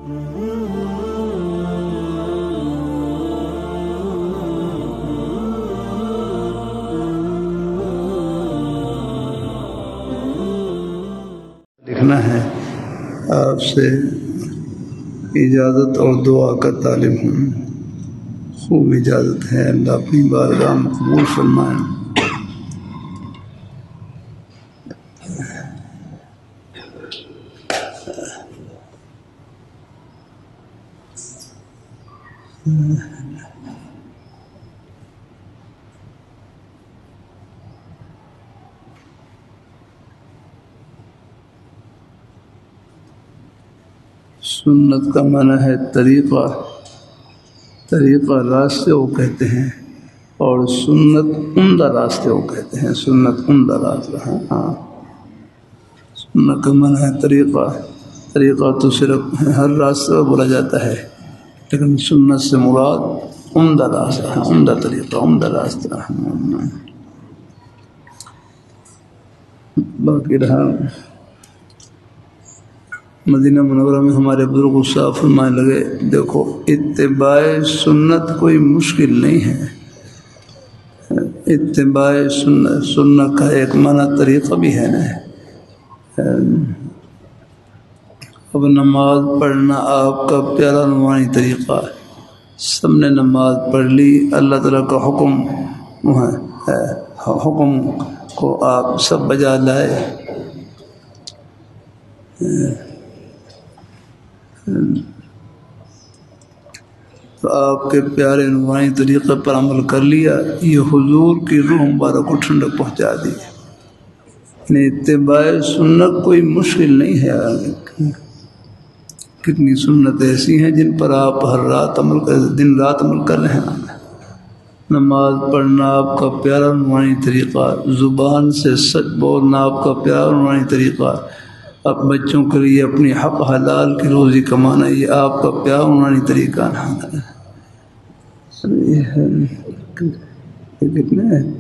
لکھنا ہے آپ سے اجازت اور دعا کا طالب ہوں. خوب اجازت ہے، اللہ اپنی بارگاہ میں قبول فرمائیں. سنت کا معنی ہے طریقہ، طریقہ راستے وہ کہتے ہیں، اور سنت عمدہ راستے وہ کہتے ہیں. سنت عمدہ راستہ ہے. ہاں، سنت کا معنی ہے طریقہ. طریقہ تو صرف ہر راستے بولا جاتا ہے، لیکن سنت سے مراد عمدہ راستہ ہے، عمدہ طریقہ، عمدہ راستہ. باقی رہا مدینہ منورہ میں ہمارے بزرگ صاحب فرمانے لگے، دیکھو اتباع سنت کوئی مشکل نہیں ہے. اتباع سنت کا ایک معنی طریقہ بھی ہے نا. اب نماز پڑھنا آپ کا پیارا نورانی طریقہ ہے. سب نے نماز پڑھ لی، اللہ تعالیٰ کا حکم ہے، حکم کو آپ سب بجا لائے. تو آپ کے پیارے نورانی طریقے پر عمل کر لیا، یہ حضور کی روح مبارک کو ٹھنڈک پہنچا دی. یعنی اتباع سنت کوئی مشکل نہیں ہے. کتنی سنت ایسی ہیں جن پر آپ ہر رات عمل کر، دن رات عمل کر رہے ہیں. نماز پڑھنا آپ کا پیارا نورانی طریقہ، زبان سے سچ بولنا آپ کا پیارا نورانی طریقہ، اب بچوں کے لیے اپنی حق حلال کی روزی کمانا یہ آپ کا پیارا نورانی طریقہ.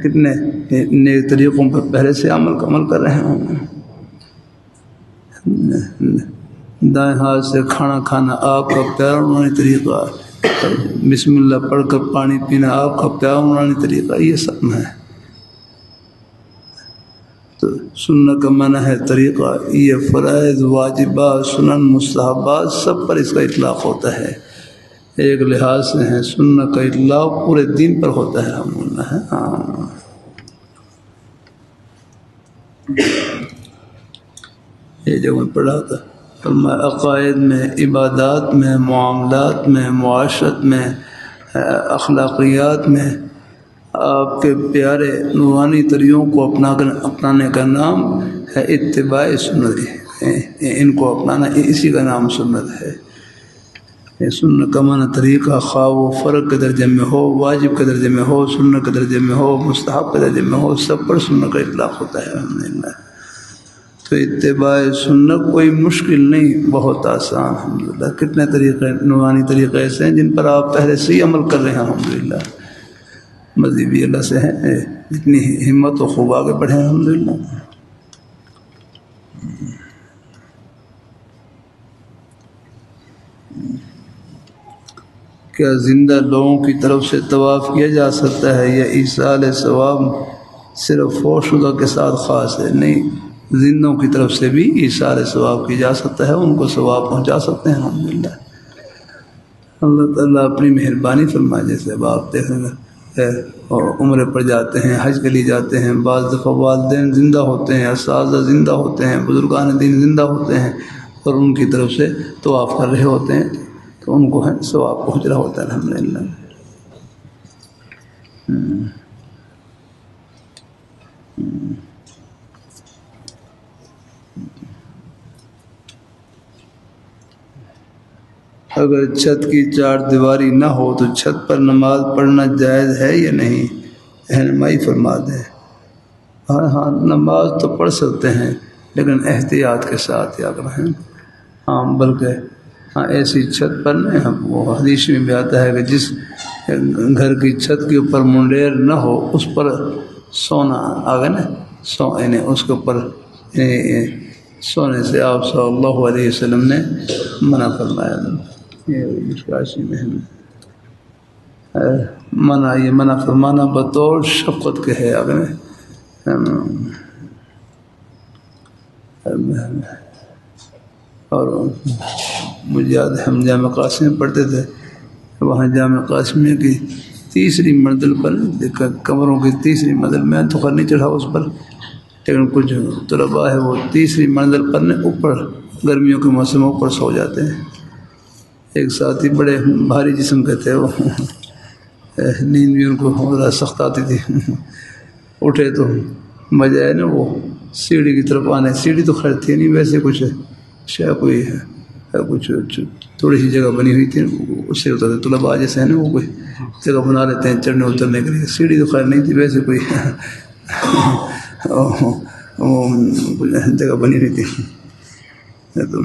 کتنے نئے طریقوں پر پہلے سے عمل کر رہے ہوں. دائیں ہاتھ سے کھانا کھانا آپ کا پیارا نورانی طریقہ، بسم اللہ پڑھ کر پانی پینا آپ کا پیارا نورانی طریقہ. یہ سب ہے. تو سنت کا معنی ہے طریقہ. یہ فرائض، واجبات، سنن، مستحبات سب پر اس کا اطلاق ہوتا ہے. ایک لحاظ سے ہے سنت کا اطلاق پورے دین پر ہوتا ہے. ہاں، یہ جو میں پڑھا تھا عقائد میں، عبادات میں، معاملات میں، معاشرت میں، اخلاقیات میں آپ کے پیارے نورانی طریقوں کو اپنانے کا نام ہے اتباع سنت. ان کو اپنانا اسی کا نام سنت ہے. سنت کا معنی طریقہ، خواہ وہ فرض کے درجے میں ہو، واجب کے درجے میں ہو، سنت کے درجے میں ہو، مستحب کے درجے میں ہو، سب پر سنت کا اطلاق ہوتا ہے. الحمدللہ. تو اتباع سنت کوئی مشکل نہیں، بہت آسان. الحمدللہ. کتنے طریقے نورانی طریقے ایسے ہیں جن پر آپ پہلے سے ہی عمل کر رہے ہیں. الحمدللہ. مزید بھی اللہ سے ہے، اتنی ہمت و خوب آگے بڑھیں. الحمدللہ. کیا زندہ لوگوں کی طرف سے طواف کیا جا سکتا ہے یا ایصال ثواب صرف فوت شدہ کے ساتھ خاص ہے؟ نہیں، زندوں کی طرف سے بھی ایصال ثواب کیا جا سکتا ہے، ان کو ثواب پہنچا سکتے ہیں. الحمدللہ. اللہ تعالیٰ اپنی مہربانی فرمائے. جیسے اب آپ دیکھیں گے اور عمرے پر جاتے ہیں، حج کے لیے جاتے ہیں، بعض دفعہ والدین زندہ ہوتے ہیں، اساتذہ زندہ ہوتے ہیں، بزرگان دین زندہ ہوتے ہیں اور ان کی طرف سے طواف کر رہے ہوتے ہیں، تو ان کو ثواب پہنچ رہا ہوتا ہے. الحمدللہ. اگر چھت کی چار دیواری نہ ہو تو چھت پر نماز پڑھنا جائز ہے یا نہیں؟ رہنمائی فرما دیں. ہاں، نماز تو پڑھ سکتے ہیں لیکن احتیاط کے ساتھ یاد رہیں. ہاں، بلکہ ایسی چھت پر نہیں. وہ حدیث میں بھی آتا ہے کہ جس گھر کی چھت کے اوپر منڈیر نہ ہو اس پر سونا آگے نا، یعنی اس کے اوپر سونے سے آپ صلی اللہ علیہ وسلم نے منع فرمایا. یہ کاشی میں منع، یہ منع فرمانا بطور شفقت کے ہے. آپ نے اور مجھے یاد ہے ہم جامع قاسم میں پڑھتے تھے، وہاں جامع قاسمیہ کی تیسری منزل پر کمروں کی تیسری منزل، میں تو خیر نہیں چڑھا اس پر، لیکن کچھ طلباء ہے وہ تیسری منزل پر اوپر گرمیوں کے موسموں پر سو جاتے ہیں. ایک ساتھی بڑے بھاری جسم کے تھے، وہ نیند بھی ان کو ذرا سخت آتی تھی. اٹھے تو بجائے نا وہ سیڑھی کی طرف آنے، سیڑھی تو خیر تھی نہیں، ویسے کچھ شاید کوئی کچھ تھوڑی سی جگہ بنی ہوئی تھی، اس سے اترتے طلباء جیسے ہیں نا وہ کوئی جگہ بنا لیتے ہیں چڑھنے اترنے کے لیے. سیڑھی تو خیر نہیں تھی، ویسے کوئی جگہ بنی ہوئی تھی. تو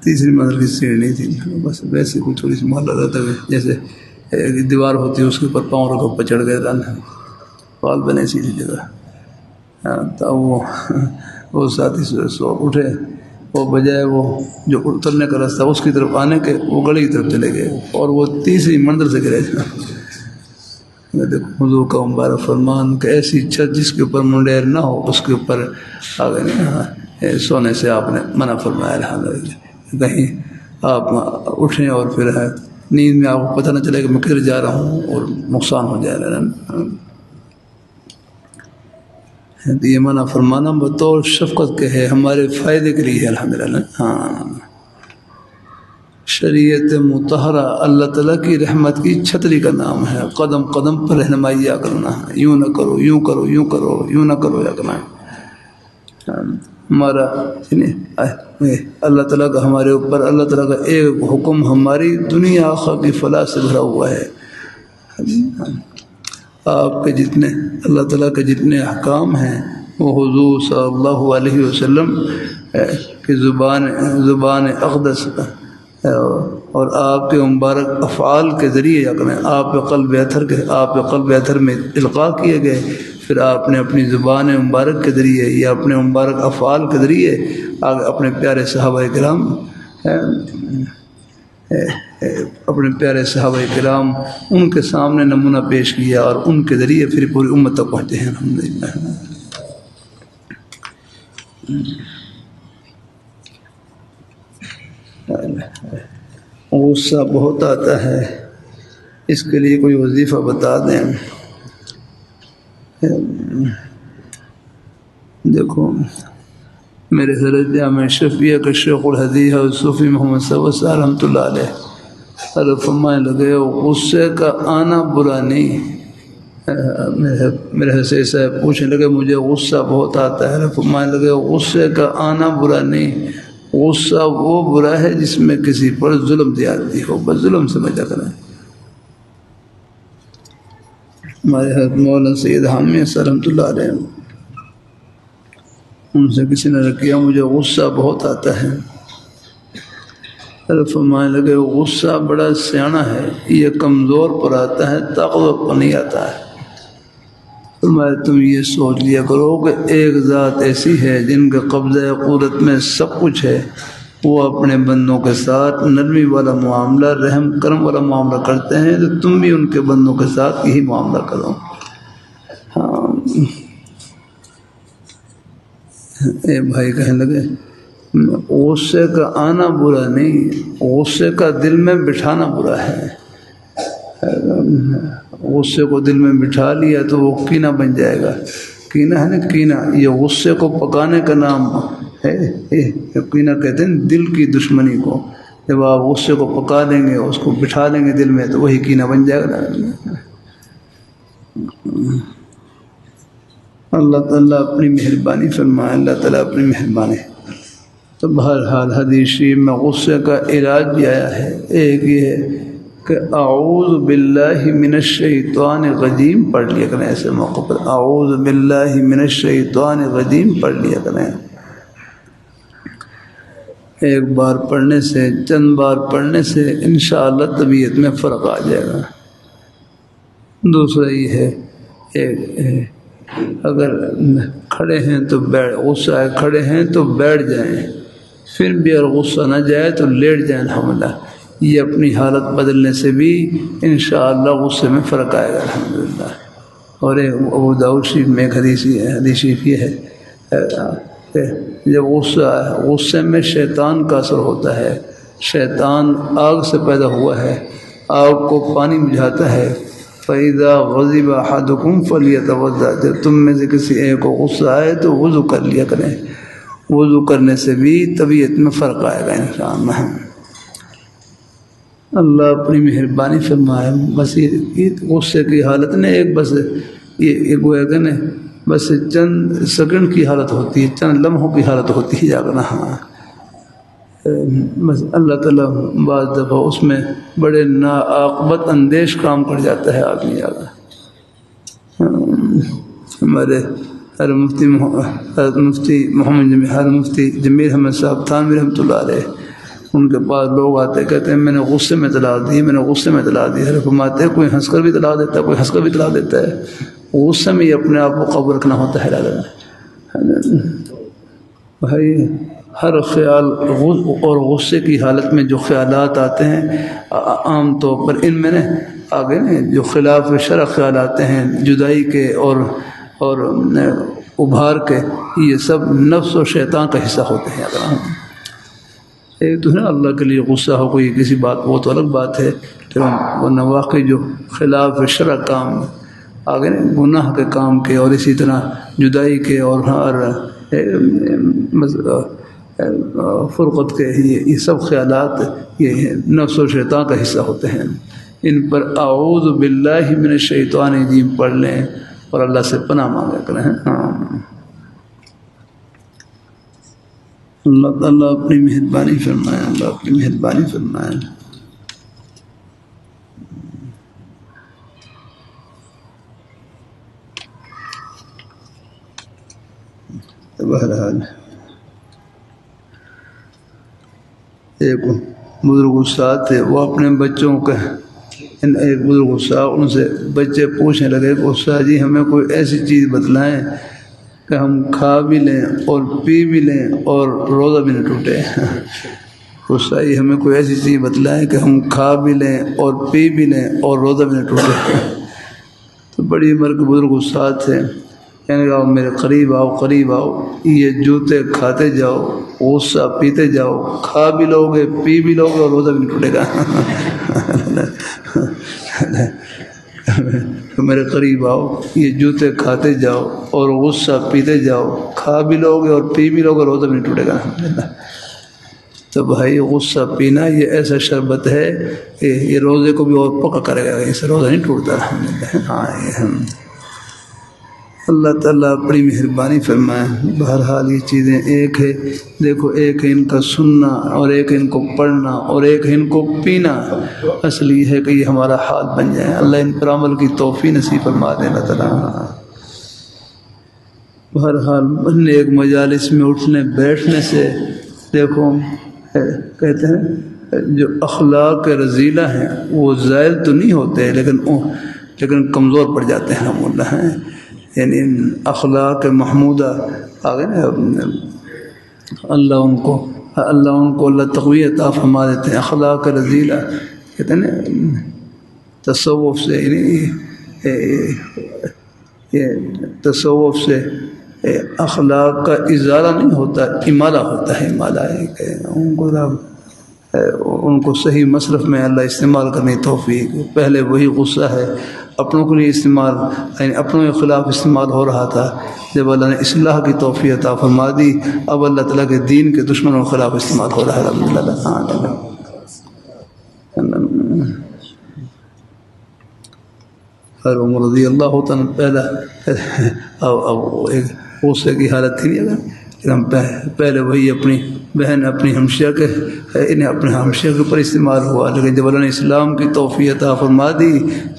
تیسری منزل کی سیڑھی نہیں تھی، بس ویسے کوئی تھوڑی سی محلہ رہتا ہے، جیسے ایک دیوار ہوتی ہے اس کے اوپر پاؤں رکھو اوپر چڑھ گئے رن پال بنے سیدھی جگہ. تو وہ ساتھی سو اٹھے، وہ بجائے وہ جو اترنے کا راستہ اس کی طرف آنے کے وہ گڑی کی طرف چلے گئے اور وہ تیسری منزل سے گرے. دیکھو حضور کا مبارک فرمان کہ ایسی چھت جس کے اوپر منڈیر نہ ہو اس کے اوپر آگے سونے سے آپ نے منع فرمایا. کہیں آپ اٹھیں اور پھر نیند میں آپ کو پتہ نہ چلے کہ میں کدھر جا رہا ہوں اور نقصان ہو جائے گا. یہ منع فرمانا بطور شفقت کے ہے، ہمارے فائدے کے لیے الحمدللہ. ہاں، شریعت مطہرہ اللہ تعالیٰ کی رحمت کی چھتری کا نام ہے. قدم قدم پر رہنمائی یا کرنا ہے، یوں نہ کرو، یوں کرو، یوں کرو، یوں نہ کرو یا کرنا ہے. ہمارا اللہ تعالیٰ کا ہمارے اوپر اللہ تعالیٰ کا ایک حکم ہماری دنیا آخرت کی فلاح سے بھرا ہوا ہے. آپ کے جتنے اللہ تعالیٰ کے جتنے احکام ہیں وہ حضور صلی اللہ علیہ وسلم کی زبان اقدس اور آپ کے مبارک افعال کے ذریعے یا کریں، آپ کے قلب اطہر میں القاء کیے گئے، پھر آپ نے اپنی زبان مبارک کے ذریعے یا اپنے مبارک افعال کے ذریعے اپنے پیارے صحابہ کرام ان کے سامنے نمونہ پیش کیا اور ان کے ذریعے پھر پوری امت تک پہنچے ہیں. الحمدللہ. غصہ بہت آتا ہے، اس کے لیے کوئی وظیفہ بتا دیں. دیکھو میرے حضرت جامع شفیع کے شیخ الحدیث اور صوفی محمد صاحب رحمۃ اللہ علیہ فرمانے لگے غصے کا آنا برا نہیں. میرے حسین صاحب پوچھنے لگے مجھے غصہ بہت آتا ہے، فرمانے لگے غصے کا آنا برا نہیں، غصہ وہ برا ہے جس میں کسی پر ظلم زیادتی ہو، بس ظلم سے بچا کریں. ہمارے حضرت مولانا سید حامی رحمۃ اللہ علیہ ان سے کسی نے کیا مجھے غصہ بہت آتا ہے، فرمانے لگے غصہ بڑا سیانا ہے، یہ کمزور پر آتا ہے، طاقتور پر نہیں آتا ہے. فرمایا تم یہ سوچ لیا کرو کہ ایک ذات ایسی ہے جن کے قبضہ قدرت میں سب کچھ ہے، وہ اپنے بندوں کے ساتھ نرمی والا معاملہ، رحم کرم والا معاملہ کرتے ہیں، تو تم بھی ان کے بندوں کے ساتھ یہی معاملہ کرو. ہاں اے بھائی کہنے لگے غصے کا آنا برا نہیں، غصے کا دل میں بٹھانا برا ہے. غصے کو دل میں بٹھا لیا تو وہ کینہ بن جائے گا. کینہ ہے نا، کینہ یہ غصے کو پکانے کا نام ہے. کینہ کہتے ہیں دل کی دشمنی کو. جب آپ غصے کو پکا لیں گے، اس کو بٹھا لیں گے دل میں، تو وہی کینہ بن جائے گا. اللہ تعالیٰ اپنی مہربانی فرمائے، اللہ تعالیٰ اپنی مہربانی. تو بہرحال حدیث شریف میں غصے کا علاج بھی آیا ہے. ایک یہ ہے کہ اعوذ باللہ من الشیطان الرجیم پڑھ لیا کریں. ایسے موقع پر اعوذ باللہ من الشیطان الرجیم پڑھ لیا کریں. ایک بار پڑھنے سے، چند بار پڑھنے سے انشاءاللہ طبیعت میں فرق آ جائے گا. دوسرا یہ ہے اگر کھڑے ہیں تو غصہ ہے، کھڑے ہیں تو بیٹھ جائیں، پھر بھی اگر غصہ نہ جائے تو لیٹ جائیں الحمدللہ۔ یہ اپنی حالت بدلنے سے بھی انشاءاللہ غصے میں فرق آئے گا الحمدللہ۔ اور ابو داؤد شریف میں ایک حدیث شریف یہ ہے کہ جب غصے میں شیطان کا اثر ہوتا ہے، شیطان آگ سے پیدا ہوا ہے، آگ کو پانی بجھاتا ہے، فَإِذَا غَضِبَ أَحَدُكُمْ فَلْيَتَوَضَّأْ، جب تم میں سے کسی ایک کو غصہ آئے تو وضو کر لیا کریں۔ وضو کرنے سے بھی طبیعت میں فرق آئے گا انشاءاللہ۔ اللہ اپنی مہربانی فرمائے۔ بس یہ غصے کی حالت نے ایک بس یہ گویا کہ نا بس چند سیکنڈ کی حالت ہوتی ہے، چند لمحوں کی حالت ہوتی ہے جا کر۔ ہاں بس اللہ تعالیٰ بعض دفعہ اس میں بڑے ناعاقبت اندیش کام کر جاتا ہے آدمی جا کر۔ ہمارے مفتی مفتی جمیل احمد صاحب تھانوی رحمۃ اللہ علیہ، ان کے پاس لوگ آتے کہتے ہیں میں نے غصے میں طلاق دی، میں نے غصے میں طلاق دی۔ فرماتے ہیں کوئی ہنس کر بھی طلاق دیتا ہے، کوئی ہنس کر بھی طلاق دیتا ہے۔ غصے میں ہی اپنے آپ کو قابو رکھنا ہوتا ہے بھائی۔ ہر خیال اور غصے کی حالت میں جو خیالات آتے ہیں عام طور پر ان میں آگے جو خلاف شرع خیال آتے ہیں جدائی کے اور ابھار کے، یہ سب نفس و شیطان کا حصہ ہوتے ہیں۔ ایک تو ہے نا اللہ کے لیے غصہ ہو کوئی کسی بات، وہ تو الگ بات ہے، ورنہ واقعی جو خلاف شرع کام آگے گناہ کے کام کے اور اسی طرح جدائی کے اور فرقت کے، یہ سب خیالات یہ نفس و شیطان کا حصہ ہوتے ہیں۔ ان پر اعوذ باللہ من الشیطان الرجیم پڑھ لیں اور اللہ سے پناہ مانگا کریں۔ اللہ تعالیٰ اپنی مہربانی فرمائے، اللہ اپنی مہربانی فرمائے۔ بہرحال ایک بزرگ استاد تھے، وہ اپنے بچوں کا ایک بزرگ استاد، ان سے بچے پوچھنے لگے کہ استاد جی ہمیں کوئی ایسی چیز بتلائیں کہ ہم کھا بھی لیں اور پی بھی لیں اور روزہ بھی نہ ٹوٹے۔ استاد جی ہمیں کوئی ایسی چیز بتلائیں کہ ہم کھا بھی لیں اور پی بھی لیں اور روزہ بھی نہ ٹوٹے۔ تو بڑی عمر کے بزرگ استاد تھے، کہنے لگا میرے قریب آؤ، قریب آؤ، یہ جوتے کھاتے جاؤ، غصہ پیتے جاؤ، کھا بھی لو گے، پی بھی لو گے اور روزہ بھی نہیں ٹوٹے گا۔ میرے قریب آؤ، یہ جوتے کھاتے جاؤ اور غصہ پیتے جاؤ، کھا بھی لو گے اور پی بھی لو گے اور روزہ بھی نہیں ٹوٹے گا۔ تو بھائی غصہ پینا یہ ایسا شربت ہے کہ یہ روزے کو بھی اور پکا کرے گا، اس سے روزہ نہیں ٹوٹتا۔ ہاں اللہ تعالیٰ اپنی مہربانی فرمائے۔ بہرحال یہ چیزیں ایک ہے، دیکھو ایک ہے ان کا سننا اور ایک ان کو پڑھنا اور ایک ہے ان کو پینا۔ اصل یہ ہے کہ یہ ہمارا حال بن جائے۔ اللہ ان پر عمل کی توفیق نصیب فرما دے اللہ تعالیٰ۔ بہرحال ایک مجالس میں اٹھنے بیٹھنے سے دیکھو کہتے ہیں جو اخلاق رذیلہ ہیں وہ زائل تو نہیں ہوتے لیکن کمزور پڑ جاتے ہیں ہم اللہ ہیں، یعنی اخلاق محمودہ آگے نا اللہ ان کو اللہ تقویت عطا فرما دیتے ہیں۔ اخلاق رذیلہ کہتے ہیں نا تصوف سے، یہ تصوف سے اخلاق کا ازالہ نہیں ہوتا، امالہ ہوتا ہے۔ امالہ ہے کہ ان کو صحیح مصرف میں اللہ استعمال کرنے کی توفیق۔ پہلے وہی غصہ ہے اپنوں کے لیے استعمال، یعنی اپنوں کے خلاف استعمال ہو رہا تھا، جب اللہ نے اصلاح کی توفیق عطا فرما دی اب اللہ تعالیٰ کے دین کے دشمنوں کے خلاف استعمال ہو رہا ہے الحمدللہ۔ ہر عمر رضی اللہ تعالیٰ پہلا اب ایک غصے کی حالت تھی نہیں، اگر ہم پہلے وہی اپنی بہن اپنی ہمشیہ کے انہیں اپنے ہمشیہ کے اوپر استعمال ہوا، لیکن جب اللہ نے اسلام کی توفیق عطا فرما دی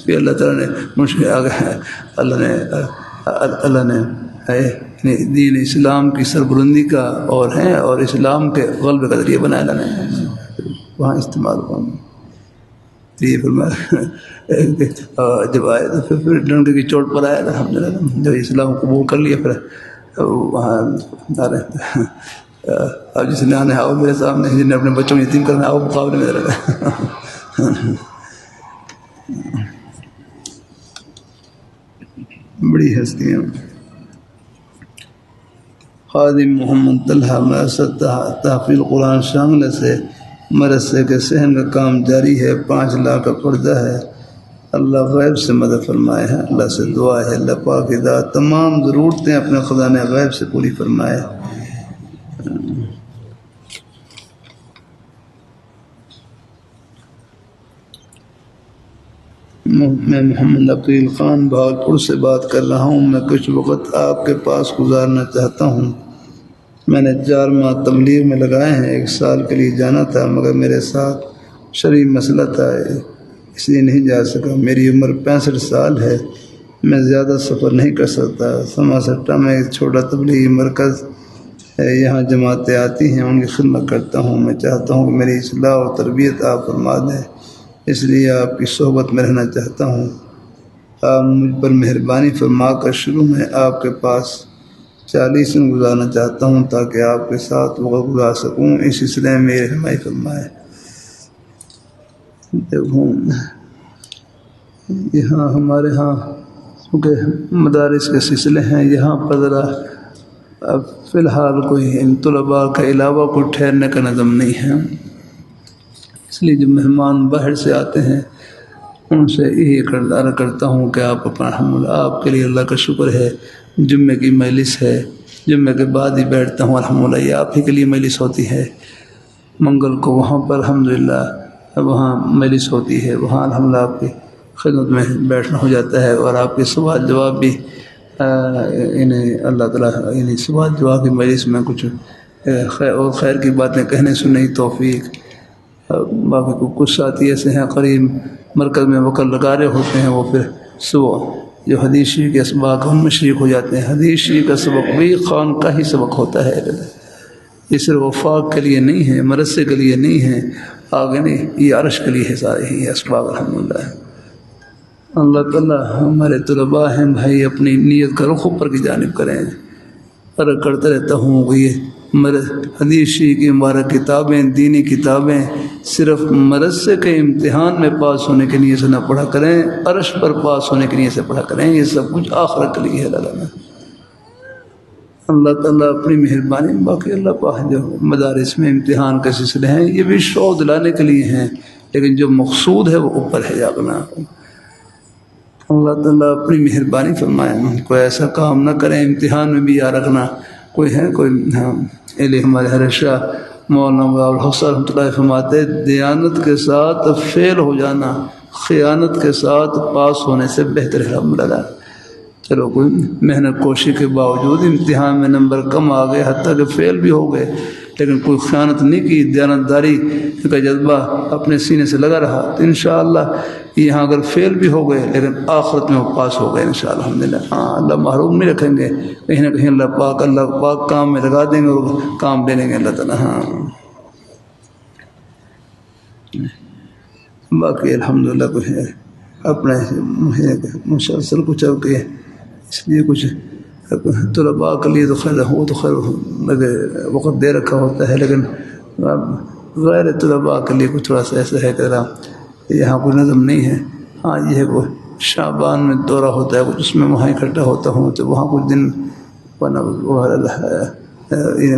پھر اللہ تعالیٰ نے مشکل آ گئے، اللہ نے دین اسلام کی سربلندی کا اور اسلام کے غلبے کا ذریعہ بنایا اللہ نے، وہاں استعمال ہوا۔ تو یہ فرمایا جب آئے تو پھر ڈنڈے کی چوٹ پر آیا الحمدللہ، جب اسلام قبول کر لیا پھر وہاں اب جس نے آنے آؤ میرے سامنے، جن نے اپنے بچوں کو یتیم کرنا آؤ مقابلے میں رہا بڑی ہستیاں۔ خادم محمد طلحہ مدرسہ تحفیظ قرآن شاملہ سے مدرسے کے صحن کا کام جاری ہے، 5 لاکھ کا پردہ ہے۔ اللہ غیب سے مدد فرمائے ہیں، اللہ سے دعا ہے اللہ پاک ہدایت تمام ضرورتیں اپنے خزانہ غیب سے پوری فرمائے۔ میں محمد عبدالعزیز خان بہاولپور سے بات کر رہا ہوں۔ میں کچھ وقت آپ کے پاس گزارنا چاہتا ہوں۔ میں نے 4 ماہ تبلیغ میں لگائے ہیں، 1 سال کے لیے جانا تھا مگر میرے ساتھ شرعی مسئلہ تھا اس لیے نہیں جا سکا۔ میری عمر 65 سال ہے، میں زیادہ سفر نہیں کر سکتا۔ سما سٹا میں ایک چھوٹا تبلیغی مرکز ہے، یہاں جماعتیں آتی ہیں، ان کی خدمت کرتا ہوں۔ میں چاہتا ہوں کہ میری اصلاح اور تربیت آپ فرما دیں، اس لیے آپ کی صحبت میں رہنا چاہتا ہوں۔ آپ مجھ پر مہربانی فرما کر شروع میں آپ کے پاس 40 دن گزارنا چاہتا ہوں تاکہ آپ کے ساتھ وقت گزار سکوں، اس سلسلے میں میری رہنمائی فرمائے۔ دیکھوں یہاں ہمارے ہاں کیونکہ مدارس کے سلسلے ہیں، یہاں پر ذرا اب فی الحال کوئی ان طلباء کے علاوہ کوئی ٹھہرنے کا نظم نہیں ہے، اس لیے جو مہمان باہر سے آتے ہیں ان سے یہی عرض کرتا ہوں کہ آپ اپنا الحمدللہ، آپ کے لیے اللہ کا شکر ہے جمعے کی مجلس ہے، جمعے کے بعد ہی بیٹھتا ہوں الحمدللہ، یہ آپ ہی کے لیے مجلس ہوتی ہے۔ منگل کو وہاں پر الحمدللہ وہاں مجلس ہوتی ہے، وہاں الحمدللہ آپ کی خدمت میں بیٹھنا ہو جاتا ہے، اور آپ کے سوال جواب بھی انہیں اللہ تعالیٰ انہیں سوال جواب کی مجلس میں کچھ خیر کی باتیں کہنے سننے کی توفیق۔ باقی کچھ ساتھی ایسے ہیں قریب مرکز میں وقت لگا رہے ہوتے ہیں، وہ پھر صبح جو حدیث شریف کے اسباق ہم میں شریک ہو جاتے ہیں۔ حدیث شریف کا سبق بھی خان کا ہی سبق ہوتا ہے، یہ صرف وفاق کے لیے نہیں ہے، مدرسے کے لیے نہیں ہے، آگے نہیں، یہ عرش کے لیے ہے سارے ہی اسباق الحمدللہ۔ اللہ تعالیٰ ہمارے طلباء ہیں بھائی، اپنی نیت کا رخ اوپر کی جانب کریں۔ عرض کرتا رہتا ہوں کہ یہ حدیث شریف کی مبارک کتابیں، دینی کتابیں صرف مدرسے کے امتحان میں پاس ہونے کے لیے سے نہ پڑھا کریں، عرش پر پاس ہونے کے لیے سے پڑھا کریں، یہ سب کچھ آخرت کے لیے ہے۔ اللہ تعالیٰ اپنی مہربانی، باقی اللہ پاک جو مدارس میں امتحان کے سلسلے ہیں یہ بھی شوق دلانے کے لیے ہیں، لیکن جو مقصود ہے وہ اوپر ہے جانا۔ اللہ تعالیٰ اپنی مہربانی فرمائے، کوئی ایسا کام نہ کریں امتحان میں بھی یاد رکھنا۔ کوئی ہے کوئی ہمارے حضرت شاہ مولانا الحسن رحمۃ اللہ فرماتے، دیانت کے ساتھ فیل ہو جانا خیانت کے ساتھ پاس ہونے سے بہتر ہے۔ الحمدللہ چلو کوئی محنت کوشش کے باوجود امتحان میں نمبر کم آ گئے، حتیٰ کہ فیل بھی ہو گئے، لیکن کوئی خیانت نہیں کی، دیانتداری کا جذبہ اپنے سینے سے لگا رہا، تو انشاءاللہ یہاں اگر فیل بھی ہو گئے لیکن آخرت میں وہ پاس ہو گئے انشاءاللہ الحمدللہ۔ ہاں اللہ محروم نہیں رکھیں گے، کہیں نہ کہیں اللہ پاک کام میں لگا دیں گے اور کام لے لیں گے اللہ تعالیٰ۔ ہاں باقی الحمدللہ کچھ ہے اپنے مسلسل کچھ اب کے اس لیے کچھ طلباء کے لیے تو خیر وہ تو خیر وقت دے رکھا ہوتا ہے، لیکن غیر طلباء کے لیے کچھ تھوڑا سا ایسا ہے کہ یہاں کوئی نظم نہیں ہے۔ ہاں یہ ہے کوئی شعبان میں دورہ ہوتا ہے، کچھ اس میں وہاں اکٹھا ہوتا ہوں تو وہاں کچھ دن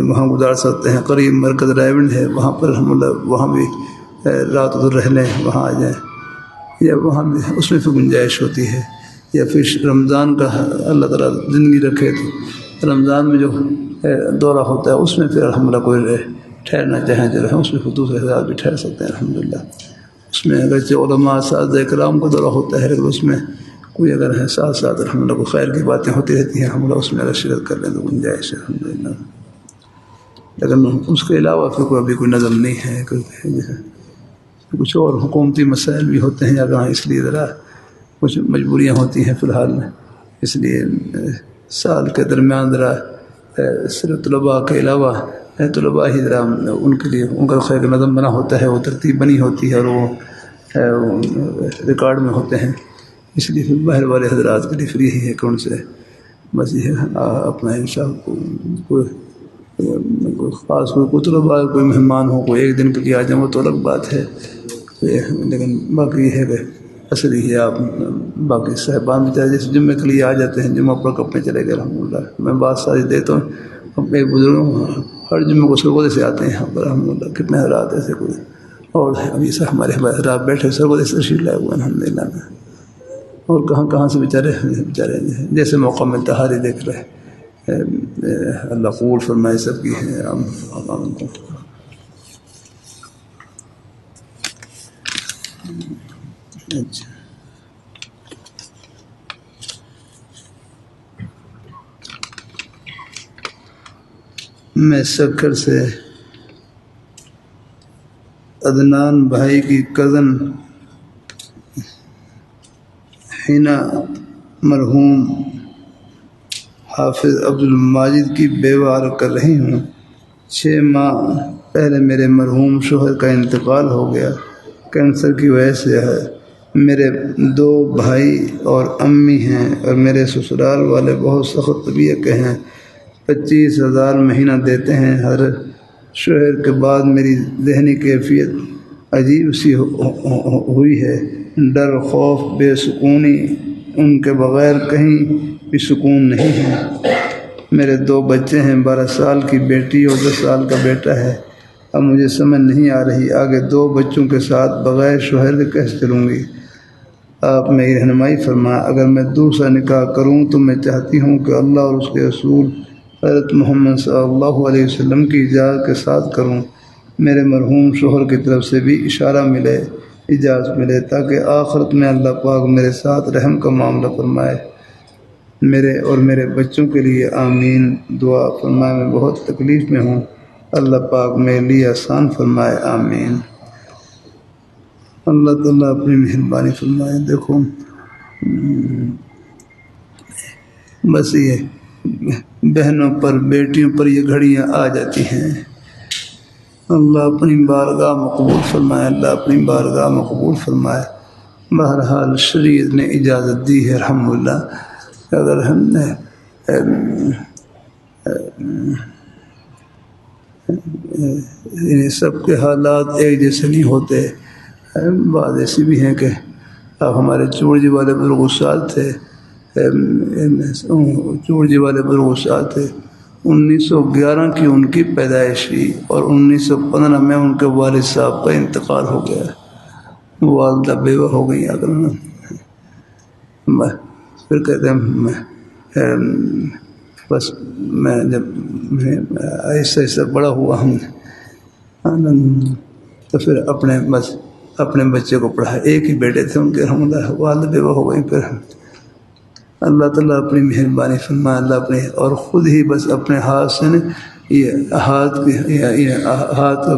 وہاں گزار سکتے ہیں۔ قریب مرکز رائے ہے، وہاں پر الحمدللہ وہاں بھی رات رہ لیں، وہاں آ جائیں، یا وہاں بھی اس میں پھر گنجائش ہوتی ہے، یا پھر رمضان کا اللہ تعالیٰ زندگی رکھے تو رمضان میں جو دورہ ہوتا ہے اس میں پھر الحمدللہ کوئی ٹھہرنا چاہیں جو ہے اس میں پھر دوسرے حساب بھی ٹھہر سکتے ہیں الحمدللہ۔ اس میں اگرچہ علماء اساتذہ کرام کا دورہ ہوتا ہے، لیکن اس میں کوئی اگر ہے ساتھ ساتھ الحمدللہ کوئی خیر کی باتیں ہوتی رہتی ہیں الحمدللہ، اس میں اگر شرکت کر لیں تو گنجائش ہے الحمدللہ، لیکن اس کے علاوہ پھر کوئی ابھی کوئی نظم نہیں ہے۔ کچھ اور حکومتی مسائل بھی ہوتے ہیں اگر اس لیے ذرا کچھ مجبوریاں ہوتی ہیں فی الحال میں، اس لیے سال کے درمیان ذرا صرف طلباء کے علاوہ طلباء ہی ذرا ان کے لیے ان کا خیر نظم بنا ہوتا ہے، وہ ترتیب بنی ہوتی ہے، اور وہ ہے وہ ریکارڈ میں ہوتے ہیں، اس لیے پھر باہر والے حضرات کے لیے فری ہی ہے کہ ان سے بس یہ اپنا انشاء کوئی خاص کوئی طلباء کوئی مہمان ہو، کوئی ایک دن کے لیے آ جائیں وہ تو الگ بات ہے، لیکن باقی یہ ہے کہ اصل ہی ہے آپ باقی صاحبان بچارے جیسے جمعے کے لیے آ جاتے ہیں، جمعہ پڑھ کر اپنے چلے گئے الحمدللہ۔ میں بات ساری دیتا ہوں اپنے بزرگوں، ہر جمعے کو سرگودے سے آتے ہیں یہاں پر الحمدللہ، کتنے حضرات ایسے کوئی اور ابھی سر ہمارے حضرات بیٹھے سرگودے سے تشریف لائے ہوئے الحمدللہ میں، اور کہاں سے بیچارے جیسے موقع ملتا حاضری دیکھ رہے۔ اللہ قبول فرمائے سب کی ہے۔ اچھا میں سکر سے عدنان بھائی کی کزن حنا مرحوم حافظ عبد الماجد کی بیوہ کر رہی ہوں۔ 6 ماہ پہلے میرے مرحوم شوہر کا انتقال ہو گیا، کینسر کی وجہ سے ہے۔ میرے 2 بھائی اور امی ہیں، اور میرے سسرال والے بہت سخت طبیعت کے ہیں، 25,000 مہینہ دیتے ہیں۔ ہر شوہر کے بعد میری ذہنی کیفیت عجیب سی ہوئی ہے، ڈر، خوف، بے سکونی، ان کے بغیر کہیں بھی سکون نہیں ہے۔ میرے 2 بچے ہیں، 12 سال کی بیٹی اور 10 سال کا بیٹا ہے۔ اب مجھے سمجھ نہیں آ رہی آگے 2 بچوں کے ساتھ بغیر شوہر کے کیسے چلوں گی؟ آپ میری رہنمائی فرمائیں۔ اگر میں دوسرا نکاح کروں تو میں چاہتی ہوں کہ اللہ اور اس کے رسول حضرت محمد صلی اللہ علیہ وسلم کی اجازت کے ساتھ کروں۔ میرے مرحوم شوہر کی طرف سے بھی اشارہ ملے، اجازت ملے، تاکہ آخرت میں اللہ پاک میرے ساتھ رحم کا معاملہ فرمائے۔ میرے اور میرے بچوں کے لیے آمین دعا فرمائے۔ میں بہت تکلیف میں ہوں، اللہ پاک میرے لیے آسان فرمائے، آمین۔ اللہ تعالیٰ اپنی مہربانی فرمائے۔ دیکھو بس یہ بہنوں پر، بیٹیوں پر یہ گھڑیاں آ جاتی ہیں۔ اللہ اپنی بارگاہ مقبول فرمائے، اللہ اپنی بارگاہ مقبول فرمائے۔ بہرحال شریعت نے اجازت دی ہے الحمدللہ، اگر ہم نے سب کے حالات ایک جیسے نہیں ہوتے، بعض ایسی بھی ہیں کہ ہمارے چورجی والے بزرگ استاد تھے، چورجی والے بزرگ استاد تھے، 1911 کی ان کی پیدائش ہوئی اور 1915 میں ان کے والد صاحب کا انتقال ہو گیا، والدہ بیوہ ہو گئی۔ اگر پھر کہتے ہیں بس میں جب ایسا ایسا بڑا ہوا ہوں تو پھر اپنے بچے کو پڑھا، ایک ہی بیٹے تھے ان کے، الحمدللہ والدہ بیوہ ہو گئی۔ پھر اللہ تعالیٰ اپنی مہربانی فرمائے، اللہ اپنے اور خود ہی بس اپنے ہاتھ سے یہ ہاتھ کا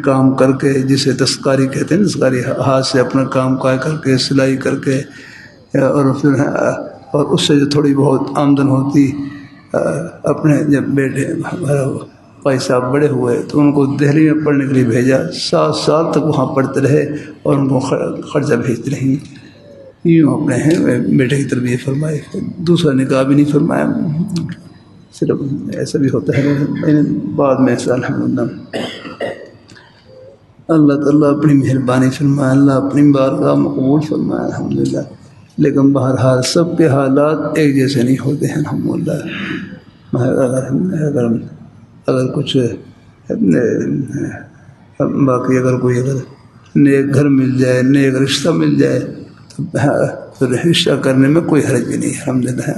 کام کر کے، جسے دستکاری کہتے ہیں، دستکاری ہاتھ سے اپنا کام کر کے، سلائی کر کے، اور اس سے جو تھوڑی بہت آمدن ہوتی، اپنے جب بیٹے بھائی صاحب بڑے ہوئے تو ان کو دہلی میں پڑھنے کے لیے بھیجا، 7 سال تک وہاں پڑھتے رہے اور ان کو خرچہ بھیجتے رہیں۔ یوں اپنے بیٹے کی تربیت فرمائی، دوسرا نکاح بھی نہیں فرمایا، صرف ایسا بھی ہوتا ہے بعد میں ایسا الحمدللہ۔ اللہ تعالیٰ اپنی مہربانی فرمائے، اللہ اپنی بارگاہ مقبول فرمائے الحمدللہ۔ لیکن بہرحال سب کے حالات ایک جیسے نہیں ہوتے ہیں الحمدللہ۔ اگر کچھ باقی اگر نیک گھر مل جائے، نیک رشتہ مل جائے تو پھر رشتہ کرنے میں کوئی حرج بھی نہیں الحمدللہ۔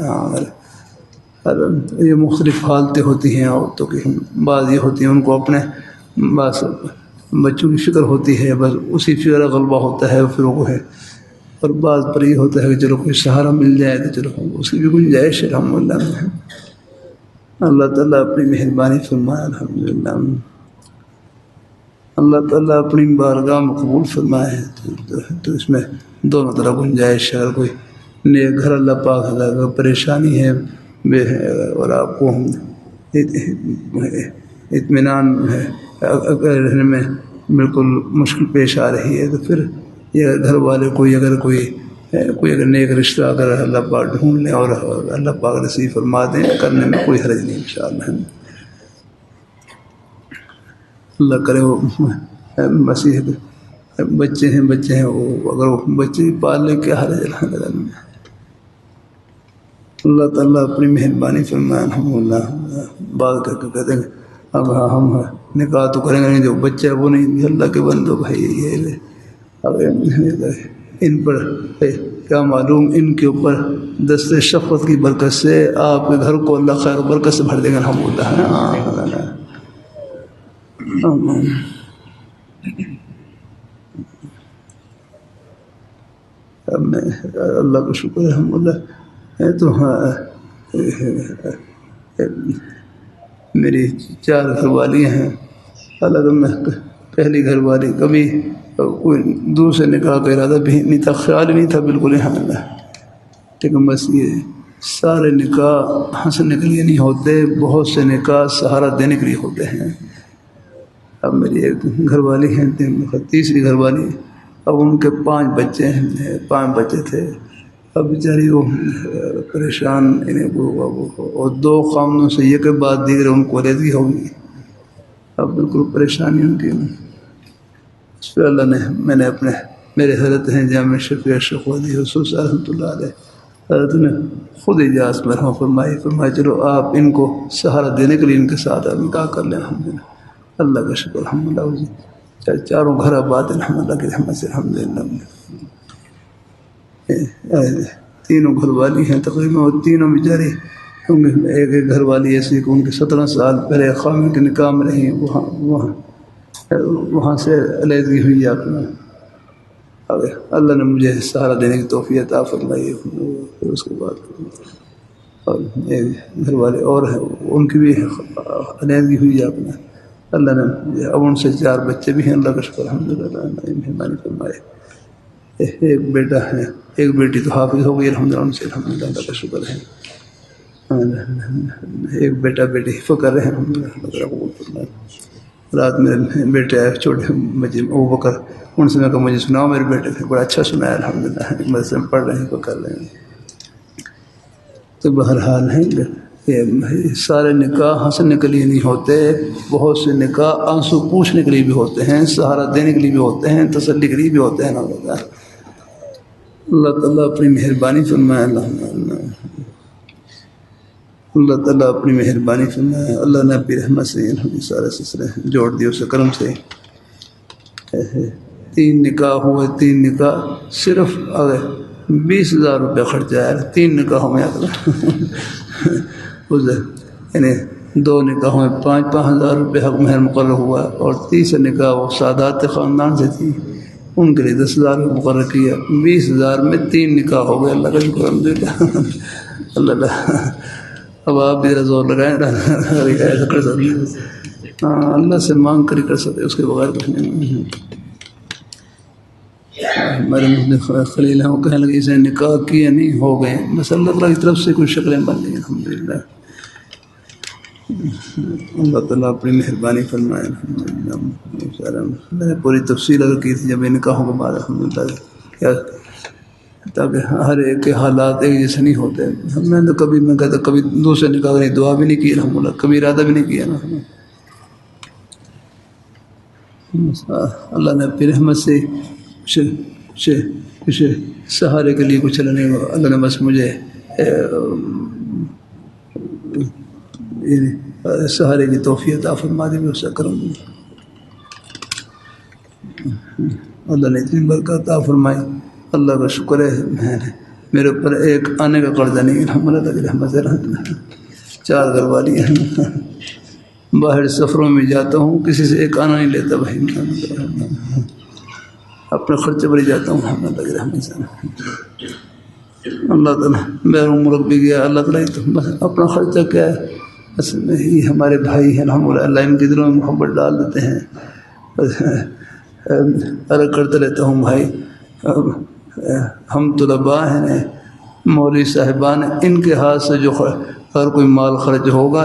یہ مختلف حالتیں ہوتی ہیں عورتوں کی، بعض یہ ہوتی ہیں ان کو اپنے بعض بچوں کی فکر ہوتی ہے، بس اسی فکر کا غلبہ ہوتا ہے پھر وہ ہے، اور بعض پر یہ ہوتا ہے کہ چلو کوئی سہارا مل جائے تو چلو اس کی بھی گنجائش ہے الحمدللہ۔ اللہ تعالیٰ اپنی مہربانی فرمائے الحمدللہ۔ اللہ تعالیٰ اپنی بارگاہ مقبول فرمائے تو اس میں دونوں طرح گنجائش ہے۔ اگر کوئی نیک گھر اللہ پاک اگر پریشانی ہے اور آپ کو اطمینان ہے رہنے میں بالکل مشکل پیش آ رہی ہے، تو پھر یہ گھر والے کوئی اگر نیک رشتہ اگر اللہ پاک ڈھونڈ لیں اور اللہ پاک نصیب فرما دیں، کرنے میں کوئی حرج نہیں انشاءاللہ۔ اللہ کرے وہ مسیح بچے ہیں وہ اگر وہ بچے پال لیں کیا حرج ہے۔ اللہ تعالیٰ اپنی مہربانی فرمائے۔ الحمدللہ بات کر کے کہتے ہیں اب ہم نکاح تو کریں گے نہیں، جو بچہ ہے وہ نہیں۔ اللہ کے بندو بھائی یہ ان پر کیا معلوم، ان کے اوپر دست شفقت کی برکت سے آپ کے گھر کو اللہ خیر و برکت سے بھر دے گا الحمدللہ۔ اللہ کا شکر ہے الحمدللہ۔ تو میری 4 گھر والیاں ہیں الگ۔ میں پہلی گھر والی کبھی کوئی دوسرے نکاح کا ارادہ بھی نہیں تھا، خیال ہی نہیں تھا بالکل الحمدللہ۔ لیکن بس یہ سارے نکاح ہنسنے کے لیے نہیں ہوتے، بہت سے نکاح سہارا دینے کے لیے ہوتے ہیں۔ اب میری ایک گھر والی ہیں، تیسری گھر والی، اب ان کے 5 بچے ہیں، 5 بچے تھے۔ اب بیچاری وہ پریشان، اور 2 خامنوں سے یہ کے بعد دیگر ان کو علیحدگی ہوگی، اب بالکل پریشانی ان کی۔ اس پہ اللہ نے میں نے میرے حضرت ہیں جامع شفیع شیخ ولی حسوس رحمۃ اللہ علیہ، حضرت نے خود اجازت مرحمہ فرمائی چلو آپ ان کو سہارا دینے کے لیے ان کے ساتھ نکاح کر لیں الحمدللہ۔ اللہ کا شکر الحمدللہ، چاروں گھر آباد الحمدللہ کی رحمت سے الحمدللہ۔ 3 گھر والی ہیں تقریباً، اور تینوں بیچاری، ایک گھر والی ایسی کہ ان کے 17 سال پہلے خامن کے نکاح میں رہیں، وہاں سے علیحدگی ہوئی آپ میں۔ اللہ نے مجھے سہارا دینے کی توفیق عطا فرمائی۔ پھر اس کے بعد اور ایک گھر والے اور ہیں، ان کی بھی علیحدگی ہوئی آپ میں۔ اللہ نے اب ان سے 4 بچے بھی ہیں، اللہ کا شکر الحمدللہ، مہربانی فرمائے۔ ایک بیٹا ہے، ایک بیٹی تو حافظ ہو گئی الحمدللہ ان سے الحمدللہ، اللہ کا شکر ہے۔ ایک بیٹا بیٹی حفظ کر رہے ہیں الحمدللہ، اللہ کا قبول فرمائے۔ رات میرے بیٹے آئے چھوٹے بچے ابوبکر، ان سے میں کہا مجھے سناؤ میرے بیٹے سے، بڑا اچھا سنایا الحمدللہ، مدرسے میں پڑھ رہے ہیں، کر رہے ہیں۔ تو بہرحال ہیں کہ سارے نکاح ہنسنے کے لیے نہیں ہوتے، بہت سے نکاح آنسو پوچھنے کے لیے بھی ہوتے ہیں، سہارا دینے کے لیے بھی ہوتے ہیں، تسلی کے لیے بھی ہوتے ہیں۔ اللہ تعالیٰ اپنی مہربانی فرمائے، اللہ تعالیٰ اپنی مہربانی فرمائے۔ اللہ نے اپنی رحمت سے سارے سلسلے جوڑ دیے، اس کرم سے 3 نکاح ہوئے، 3 نکاح صرف 20,000 روپے خرچہ آیا 3 نکاحوں میں، یعنی 2 نکاحوں میں 5,000 روپے حق مہر مقرر ہوا، اور تیسرا نکاح وہ سادات خاندان سے تھی، ان کے لیے 10,000 مقرر کیا، 20,000 میں 3 نکاح ہو گئے، اللہ کا شکر الحمدللہ۔ اللہ اب آپ بھی زور لگائیں، ایسا کر سکتے، ہاں اللہ سے مانگ کر ہی کر سکتے، اس کے بغیر کچھ نہیں۔ ہمارے مسلم خلیل ہیں، وہ کہنے لگے اسے نکاح کیے نہیں ہو گئے، بس اللہ تعالیٰ کی طرف سے کچھ شکلیں بن گئی الحمدللہ۔ اللہ تعالیٰ اپنی مہربانی فرمائے الحمدللہ۔ میں نے پوری تفصیل اگر کی تھی جب یہ نکاحوں کے بعد الحمدللہ، کیا تاکہ ہر ایک کے حالات ایک جیسے نہیں ہوتے۔ میں نے کبھی دوسرے نکاح کی دعا بھی نہیں کی الحمدللہ، کبھی ارادہ بھی نہیں کیا نا۔ اللہ نے اپنی رحمت سے کچھ سہارے کے لیے کچھ اللہ نے بس مجھے سہارے کی توفیق عطا فرما دی، میں اسے کروں گی۔ اللہ نے اتنی برکت عطا فرمائی، اللہ کا شکر ہے۔ میرے اوپر ایک آنے کا قرضہ نہیں الحمدللہ کی رحمت سے۔ 4 گھر والی ہیں، باہر سفروں میں جاتا ہوں، کسی سے ایک آنا نہیں لیتا بھائی، اپنے خرچے پر ہی جاتا ہوں الحمدللہ کی رحمت سے۔ اللہ تعالیٰ بیرون ملک بھی گیا، اللہ تعالیٰ تو بس اپنا خرچہ کیا ہے، بس یہ ہمارے بھائی ہیں الحمدللہ، اللہ ان کے دلوں میں محبت ڈال دیتے ہیں۔ عرض کرتے رہتا ہوں بھائی، ہم طلباء ہیں، مولوی صاحبان، ان کے ہاتھ سے جو ہر کوئی مال خرچ ہوگا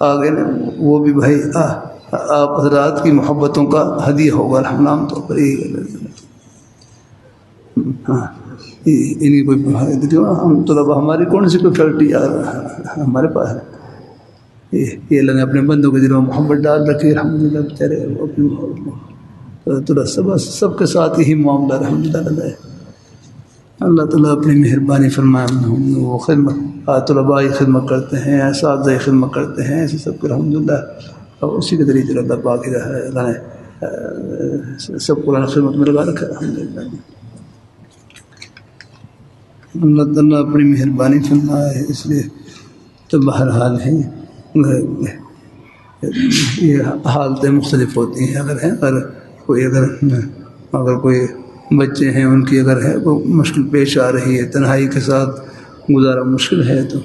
آگے وہ بھی بھائی آپ حضرات کی محبتوں کا ہدیہ ہوگا الحمد طور پر. ہاں انہیں کوئی ہم طلبا ہماری کون سی کوئی فیکٹری ہمارے پاس ہے. یہ اللہ نے اپنے بندوں کے دلوں میں محبت ڈال رکھی الحمدللہ. بیچارے سب کے ساتھ یہی معاملہ الحمدللہ. اللہ تعالیٰ اپنی مہربانی فرمائے. وہ خدمت طلباء خدمت کرتے ہیں، اساتذہ خدمت کرتے ہیں، ایسے سب کو الحمدللہ. اور اسی کے ذریعے اللہ پاک ہے اللہ نے سب قرآن خدمت میں لگا رکھا ہے الحمدللہ. اللہ تعالیٰ اپنی مہربانی فرمائے. اس لیے تو بہرحال ہے یہ حالتیں مختلف ہوتی ہیں. اگر کوئی بچے ہیں ان کی اگر ہے وہ مشکل پیش آ رہی ہے، تنہائی کے ساتھ گزارا مشکل ہے، تو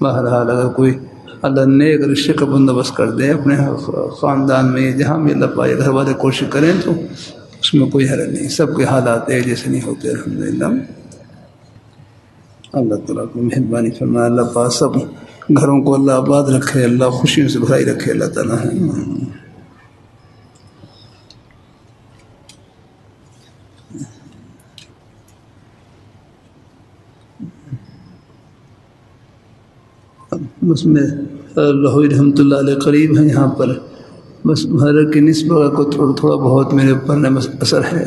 بہرحال اگر کوئی اللہ نیک رشتے کا بندوبست کر دے اپنے خاندان میں، جہاں بھی اللہ پائے گھر والے کوشش کریں تو اس میں کوئی حرج نہیں. سب کے حالات ایک جیسے نہیں ہوتے الحمدللہ. اللہ تعالیٰ کو مہربانی فرمائے. اللہ پاک سب گھروں کو اللہ آباد رکھے، اللہ خوشیوں سے بھرائی رکھے اللہ تعالیٰ. بس میں لاہوری رحمۃ اللہ علیہ قریب ہیں یہاں پر. بس حضرت کی نسبت کو تھوڑا بہت میرے اوپر اثر ہے.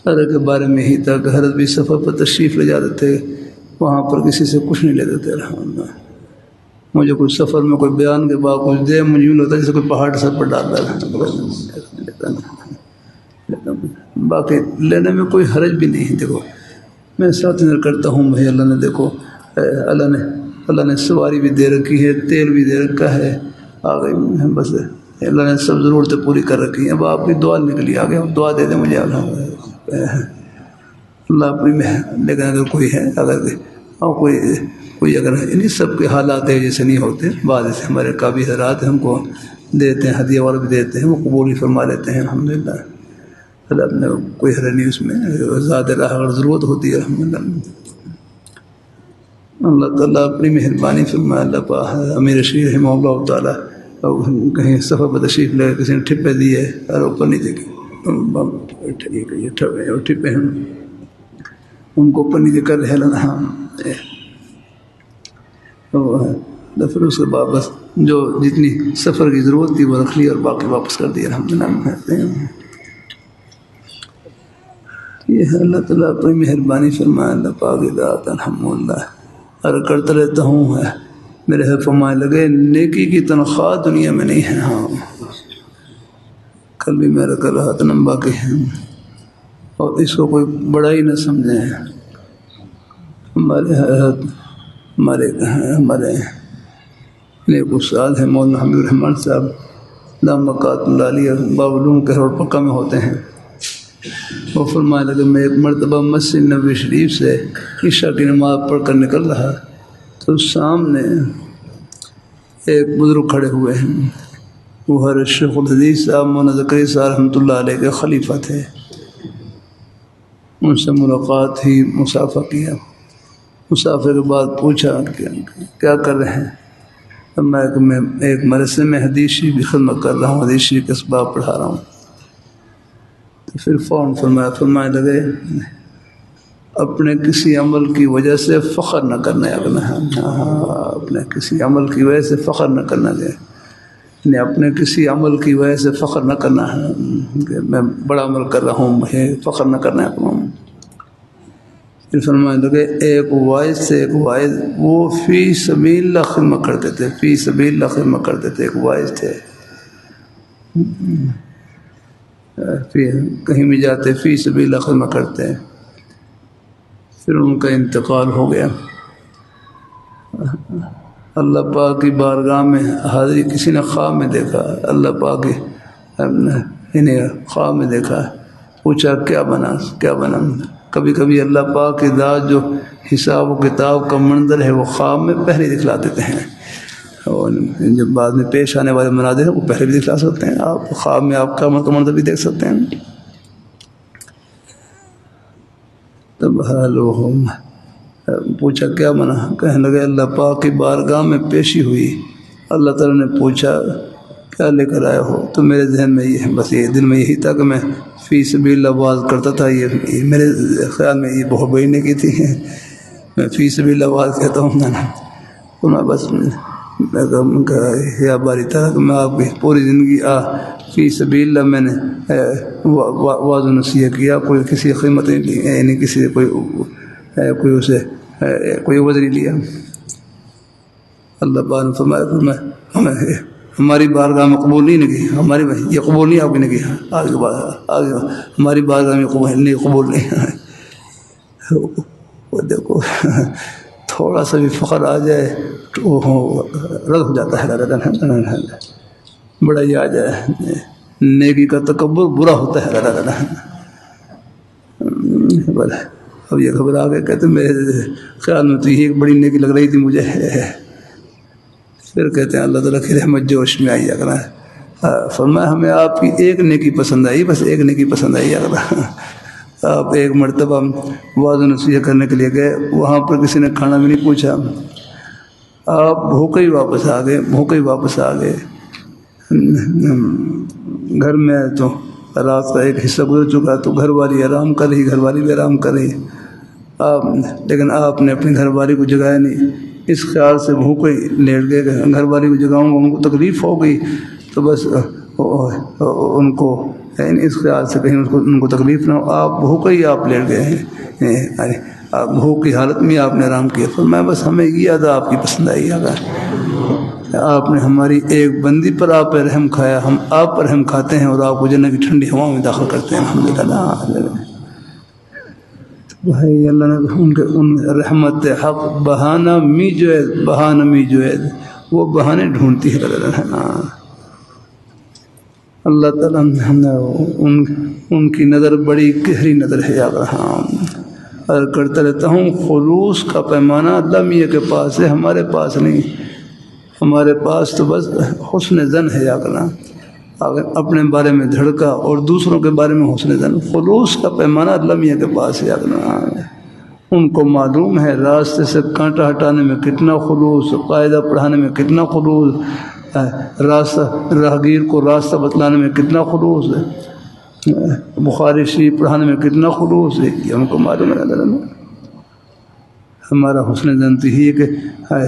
حضرت کے بارے میں ہی تھا کہ حضرت بھی سفر پر تشریف لے جاتے تھے، وہاں پر کسی سے کچھ نہیں لیتے تھے الحمدللہ. مجھے کچھ سفر میں کوئی بیان کے بعد کچھ دے مجھے یوں لگتا ہے جیسے کوئی پہاڑ سر پر ڈال رہا ہے. باقی لینے میں کوئی حرج بھی نہیں ہے. دیکھو میں ساتھ نظر کرتا ہوں بھائی اللہ نے دیکھو اللہ نے سواری بھی دے رکھی ہے، تیل بھی دے رکھا ہے، آگے بس اللہ نے سب ضرورتیں پوری کر رکھی ہیں. اب آپ کی دعا نکلی آگے دعا دے دیں مجھے اللہ اپنی میں. لیکن اگر کوئی ہے اور کوئی اگر انہیں سب کے حالات ہے جیسے نہیں ہوتے. بعض ایسے ہمارے قابل حضرات ہم کو دیتے ہیں، ہدیہ والا بھی دیتے ہیں، وہ قبول بھی فرما لیتے ہیں الحمدللہ. اللہ نے کوئی حرج نہیں اس میں. زیادہ راہ اگر ضرورت ہوتی ہے الحمدللہ. اللہ تعالیٰ اپنی مہربانی فرمائے. اللہ پاک امیر شیر رحمہ اللہ تعالیٰ کہیں سفر پر تشریف لے کسی نے ٹھپے دیے اور اوپر نیچے ٹھپے ہیں ان کو اوپر نیچے کر رہے ہیں. تو پھر اس کے بعد بس جو جتنی سفر کی ضرورت تھی وہ رکھ لی اور باقی واپس کر دیا الحمدللہ. یہ ہے اللہ تعالیٰ اپنی مہربانی فرمائے. اللہ پاک ذات الحمدللہ. اور کرتا رہتا ہوں میرے ہے فرمائے لگے نیکی کی تنخواہ دنیا میں نہیں ہے. ہاں کل بھی میرا کر رہا تھا نمبا کے ہیں اور اس کو کوئی بڑا ہی نہ سمجھیں. ہمارے نیک استاد ہیں مولانا حمید الرحمان صاحب دامکات اللہ علیہ بابلوم کے روڈ پکا میں ہوتے ہیں. وہ فرمائے لگے میں ایک مرتبہ مسجد نبوی شریف سے عشاء کی نماز پڑھ کر نکل رہا تو سامنے ایک بزرگ کھڑے ہوئے ہیں. وہ حضرت شیخ الحدیث صاحب مولانا زکریا صاحب رحمۃ اللہ علیہ کے خلیفہ تھے. ان سے ملاقات ہی، مسافہ کیا. مسافر کے بعد پوچھا کیا کر رہے ہیں؟ میں ایک مدرسے میں حدیث شریف کی خدمت کر رہا ہوں، حدیث شریف کے اسباب پڑھا رہا ہوں. تو پھر فوراً فرمائے لگے اپنے کسی عمل کی وجہ سے فخر نہ کرنا ہے. اپنے کسی عمل کی وجہ سے فخر نہ کرنا ہے، یعنی اپنے کسی عمل کی وجہ سے فخر نہ کرنا ہے کہ میں بڑا عمل کر رہا ہوں، مجھے فخر نہ کرنا ہے اپنا. پھر فرمائے لگے ایک واعظ سے ایک واعظ وہ فی سبیل اللہ خدمت کرتے تھے، فی سبیل اللہ خدمت کرتے تھے. ایک واعظ تھے کہیں بھی جاتے فی سبیل اللہ خدمت کرتے ہیں. پھر ان کا انتقال ہو گیا. اللہ پاک کی بارگاہ میں حاضری کسی نے خواب میں دیکھا. اللہ پاک انہیں خواب میں دیکھا، پوچھا کیا بنا. کبھی کبھی اللہ پاک کی ذات جو حساب و کتاب کا منظر ہے وہ خواب میں پہلے دکھلا دیتے ہیں، اور جب بعد میں پیش آنے والے مناظر ہیں وہ پہلے بھی دکھلا سکتے ہیں. آپ خواب میں آپ کا منظر بھی دیکھ سکتے ہیں. تب وہ پوچھا کیا بنا. کہنے لگے اللہ پاک کی بارگاہ میں پیشی ہوئی. اللہ تعالیٰ نے پوچھا کیا لے کر آئے ہو؟ تو میرے ذہن میں یہ بس یہ دل میں یہی تھا کہ میں فی سبیل اللہ آواز کرتا تھا. یہ میرے خیال میں یہ بہت بڑی نیکی تھی. میں فی سبیل اللہ آواز کہتا ہوں نا، تو میں بس یا باری تھا کہ میں آپ کی پوری زندگی فی سبیل اللہ میں نے واضح و نصیحت کیا، کوئی کسی قیمت نہیں لی، یعنی کسی کوئی اسے کوئی عوض نہیں لیا. اللہ پاک نے فرمایا ہماری بارگاہ میں قبول نہیں کی، ہماری یہ قبول نہیں آپ نے کیا، آگے ہماری بارگاہ میں قبول نہیں. وہ دیکھو تھوڑا سا بھی فخر آ جائے تو رد ہو جاتا ہے، بڑا یہ آ جائے، نیکی کا تکبر برا ہوتا ہے. اب یہ خبر آ گئے کہتے میرے خیال میں تو یہ ایک بڑی نیکی لگ رہی تھی مجھے. پھر کہتے ہیں اللہ تعالیٰ کی رحمت جوش میں آئی اگر فرمایا ہمیں آپ کی ایک نیکی پسند آئی، بس ایک نیکی پسند آئی. اگر آپ ایک مرتبہ واضح نصیحت کرنے کے لیے گئے، وہاں پر کسی نے کھانا بھی نہیں پوچھا، آپ بھوکے ہی واپس آ گئے. گھر میں تو رات کا ایک حصہ گزر چکا، تو گھر والی آرام کر رہی، گھر والی بھی آرام کر رہی، لیکن آپ نے اپنی گھر والی کو جگایا نہیں. اس خیال سے بھوکے لیٹ گئے کہ گھر والی کو جگاؤں گا ان کو تکلیف ہو گئی، تو بس ان کو اس خیال سے کہیں ان کو تکلیف نہ ہو، آپ بھوکے ہی آپ لیٹ گئے ہیں، بھوک کی حالت میں آپ نے آرام کیا. فرمایا بس ہمیں یہ ادا آپ کی پسند آئی. آپ نے ہماری ایک بندی پر آپ پہ رحم کھایا، ہم آپ پر رحم کھاتے ہیں اور آپ کو جنت کی ٹھنڈی ہواؤں میں داخل کرتے ہیں. الحمدللہ. بھائی اللہ نے ان رحمت حق بہانہ می جو ہے وہ بہانے ڈھونڈتی ہے. اللہ تعالیٰ ان کی نظر بڑی گہری نظر ہے. اور کرتا رہتا ہوں خلوص کا پیمانہ اللہ میاں کے پاس ہے، ہمارے پاس نہیں. ہمارے پاس تو بس حسن زن ہے. اگر اپنے بارے میں دھڑکا اور دوسروں کے بارے میں حسن زن، خلوص کا پیمانہ اللہ میاں کے پاس ہے. ان کو معلوم ہے راستے سے کانٹا ہٹانے میں کتنا خلوص، قاعدہ پڑھانے میں کتنا خلوص، راستہ راہگیر کو راستہ بتلانے میں کتنا خلوص ہے، بخاری شریف پڑھانے میں کتنا خلوص ہے، یہ ہم کو معلوم ہے. ہمارا حسن زن تو ہی ہے کہ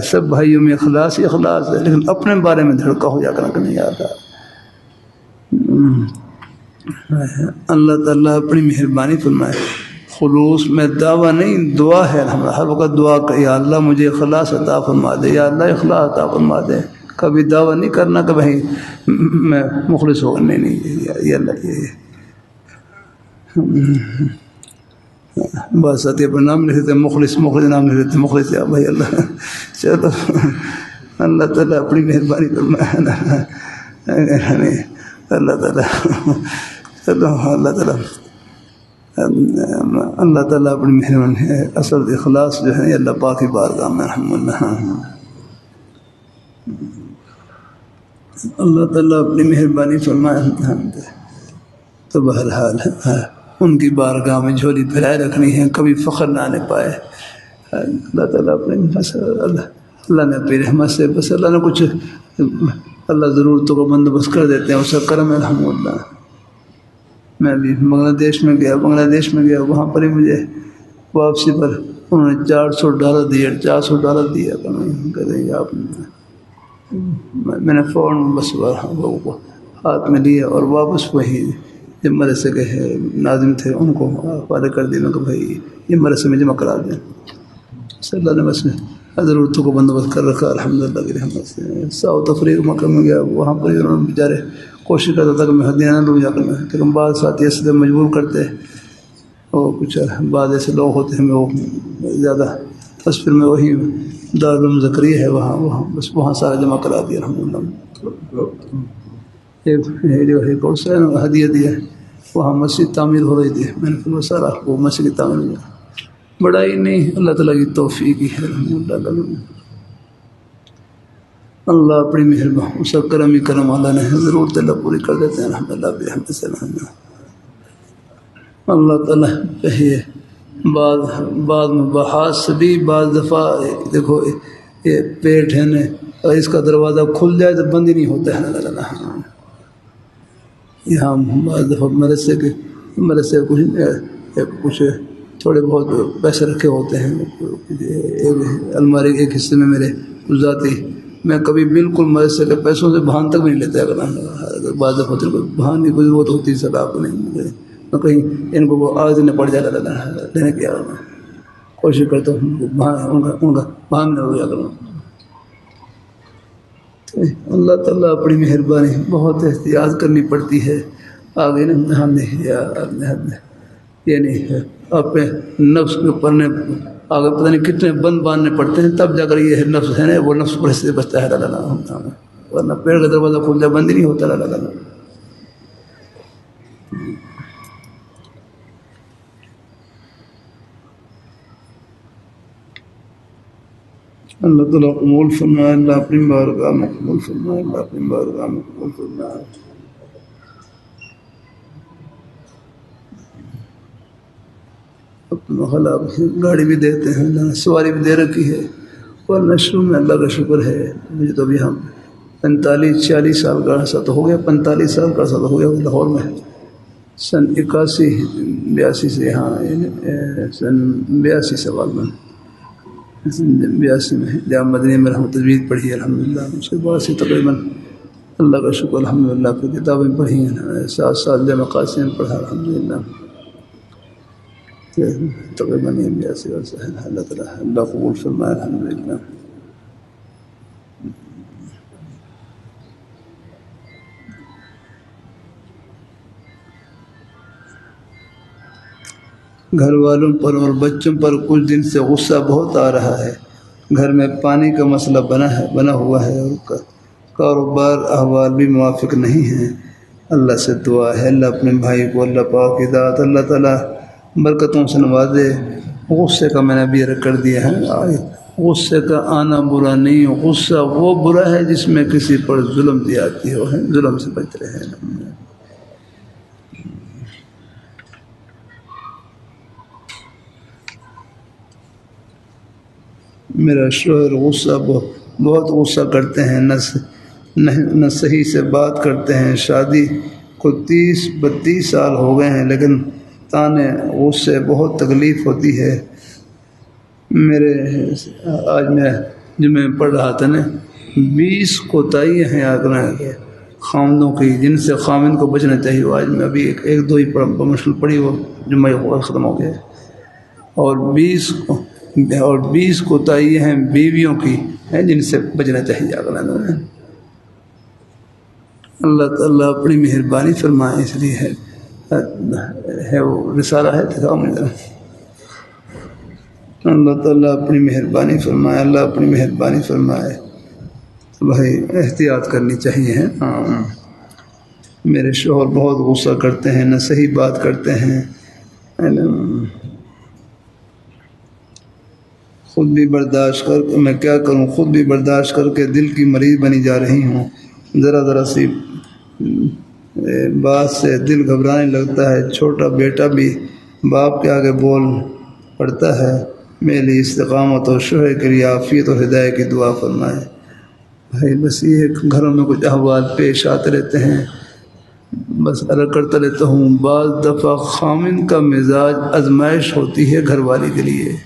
سب بھائیوں میں اخلاص ہی اخلاص ہے، لیکن اپنے بارے میں دھڑکا ہو جا کر نہیں آتا. اللہ تعالیٰ اپنی مہربانی فرمائے. خلوص میں دعویٰ نہیں، دعا ہے. ہر وقت دعا کہ یا اللہ مجھے اخلاص عطا فرما دے، یا اللہ اخلاص عطا فرما دے. کبھی دعویٰ نہیں کرنا کہ بھائی میں مخلص ہو، نہیں یہ اللہ یہ بس عطیہ پر نام لکھ دیتے مخلص نام لکھ دیتے مخلص. یا بھائی اللہ چلو اللہ تعالیٰ اپنی مہربانی فرمائے. اللہ تعالیٰ چلو اللہ تعالیٰ اپنی مہربانی ہے. اصل اخلاص جو ہے اللہ پاک کی بارگاہ میں اللہ تعالیٰ اپنی مہربانی فرمائے. تو بہرحال ان کی بارگاہ میں جھولی پھیلائے رکھنی ہے، کبھی فخر نہ آنے پائے. اللہ تعالیٰ اپنے اللہ نے اپنی رحمت سے بس اللہ نے کچھ اللہ ضرورتوں کا بندوبست کر دیتے ہیں، اس کا کرم ہے الحمدللہ. میں بھی بنگلہ دیش میں گیا، وہاں پر ہی مجھے واپسی پر انہوں نے $400 دیا. کہتے ہیں آپ میں نے فوراً بس لوگوں کو ہاتھ میں لیا اور واپس وہی جب مدرسے کے ناظم تھے ان کو حوالے کر دیا کہ بھائی یہ مدرسے میں جمع کرا دیں. صلی اللہ نے بس ضرورتوں کو بندوبست کر رکھا الحمدللہ کی رحمت سے. ساؤتھ افریقہ مکہ میں گیا، وہاں پر انہوں نے بیچارے کوشش کرتا تھا کہ میں ہدیہ نہ لوں جا کر، لیکن بعض ساتھی ایسے مجبور کرتے اور کچھ بعض ایسے لوگ ہوتے ہیں وہ زیادہ. بس پھر میں وہی دارالعلوم زکریہ ہے وہاں بس وہاں سارا جمع کرا دیا الحمدللہ. ایک اور سا ہدیہ دیا، وہاں مسجد تعمیر ہو رہی تھی، میں نے پھر وہ سارا وہ مسجد کی تعمیر ہو. بڑا ہی نہیں اللہ تعالیٰ کی توفیق ہی ہے الحمدللہ. اللہ اپنی مہربانی اس کا کرم اللہ نے ضرورت اللہ پوری کر دیتے ہیں الحمدللہ برحمتہ سے. اللہ تعالیٰ کہیے بعض مباحث سے بھی بعض دفعہ دیکھو یہ پیٹ ہے نا، اور اس کا دروازہ کھل جائے تو بند ہی نہیں ہوتا ہے. یہاں بعض دفعہ مدرسے کچھ تھوڑے بہت پیسے رکھے ہوتے ہیں ایک الماری ایک حصے میں میرے ذاتی، میں کبھی بالکل مدرسے کے پیسوں سے بہان تک بھی نہیں لیتا، اگر بعض دفعہ بہان کی کوئی ضرورت ہوتی ہے سر آپ کو نہیں، میں کہیں ان کو وہ آج نہ پڑ جائے لینے کی کوشش کرتا ہوں ان کا بہان نہ ہو جا کروں۔ اللہ تعالیٰ اپنی مہربانی بہت احتیاط کرنی پڑتی ہے آگے یہ نہیں ہے اپنے نفس کے اوپر نے آگے پتہ نہیں کتنے بند باندھنے پڑتے ہیں، تب جا کر یہ نفس ہے نا وہ نفس پر سے بچتا ہے ورنہ پیڑ کا دروازہ کھل جائے بند ہی نہیں ہوتا اللہ تعالیٰ قبول فرمائے، اللہ اپنی بارگاہ میں قبول فرمائے، اللہ اپنی بارگاہ میں قبول فرمائے۔ اپنا خلا گاڑی بھی دیتے ہیں، اللہ نے سواری بھی دے رکھی ہے، ورنہ شروع میں اللہ کا شکر ہے مجھے تو ابھی ہم 45-46 سال کا عرصہ تو ہو گیا، 45 سال کا عرصہ تو ہو گیا لاہور میں، سن 81-82 سے یہاں سن 82 سوال میں 82 میں جامع مدنی میں ہم تجوید پڑھی ہے الحمدللہ، اس کے بعد سے تقریباً اللہ کا شکر الحمدللہ کی کتابیں پڑھی ہیں، 7 سال جامع قاسم میں پڑھا الحمدللہ، تقریباً 82 عرصہ ہے، اللہ تعالیٰ اللہ قبول فرمائے الحمدللہ۔ گھر والوں پر اور بچوں پر کچھ دن سے غصہ بہت آ رہا ہے، گھر میں پانی کا مسئلہ بنا ہوا ہے اور کاروبار احوال بھی موافق نہیں ہیں، اللہ سے دعا ہے اللہ اپنے بھائی کو اللہ پاک ہدایت اللہ تعالیٰ برکتوں سے نوازے۔ غصے کا میں نے ابھی عرض کر دیا ہے، غصے کا آنا برا نہیں، غصہ وہ برا ہے جس میں کسی پر ظلم زیادتی ہو، ظلم سے بچ رہے ہیں۔ میرا شوہر غصہ بہت غصہ کرتے ہیں، نہ صحیح سے بات کرتے ہیں، شادی کو 30-32 سال ہو گئے ہیں لیکن تانے غصے بہت تکلیف ہوتی ہے۔ میرے آج میں جمعے میں پڑھ رہا تھا نا 20 کوتاہیاں ہیں خامدوں کی جن سے خامد کو بچنا چاہیے، آج میں ابھی ایک دو ہی مشکل پڑھی وہ جمعہ ختم ہو گیا، اور 20 کوتاہیاں ہیں بیویوں کی ہیں جن سے بچنا چاہیے اللہ تعالیٰ اپنی مہربانی فرمائے، اس لیے ہے وہ رسالہ ہے اللہ تعالیٰ اپنی مہربانی فرمائے، اللہ اپنی مہربانی فرمائے، بھائی احتیاط کرنی چاہیے۔ ہاں میرے شوہر بہت غصہ کرتے ہیں، نہ صحیح بات کرتے ہیں، خود بھی برداشت کر میں کیا کروں، خود بھی برداشت کر کے دل کی مریض بنی جا رہی ہوں، ذرا سی بات سے دل گھبرانے لگتا ہے، چھوٹا بیٹا بھی باپ کے آگے بول پڑتا ہے، میرے لیے استقامت اور شوہر کے لیے عافیت اور ہدایت کی دعا فرمائے۔ بھائی بس یہ گھروں میں کچھ احوال پیش آتے رہتے ہیں، بس عرض کرتا رہتا ہوں، بعض دفعہ خامن کا مزاج آزمائش ہوتی ہے گھر والی کے لیے،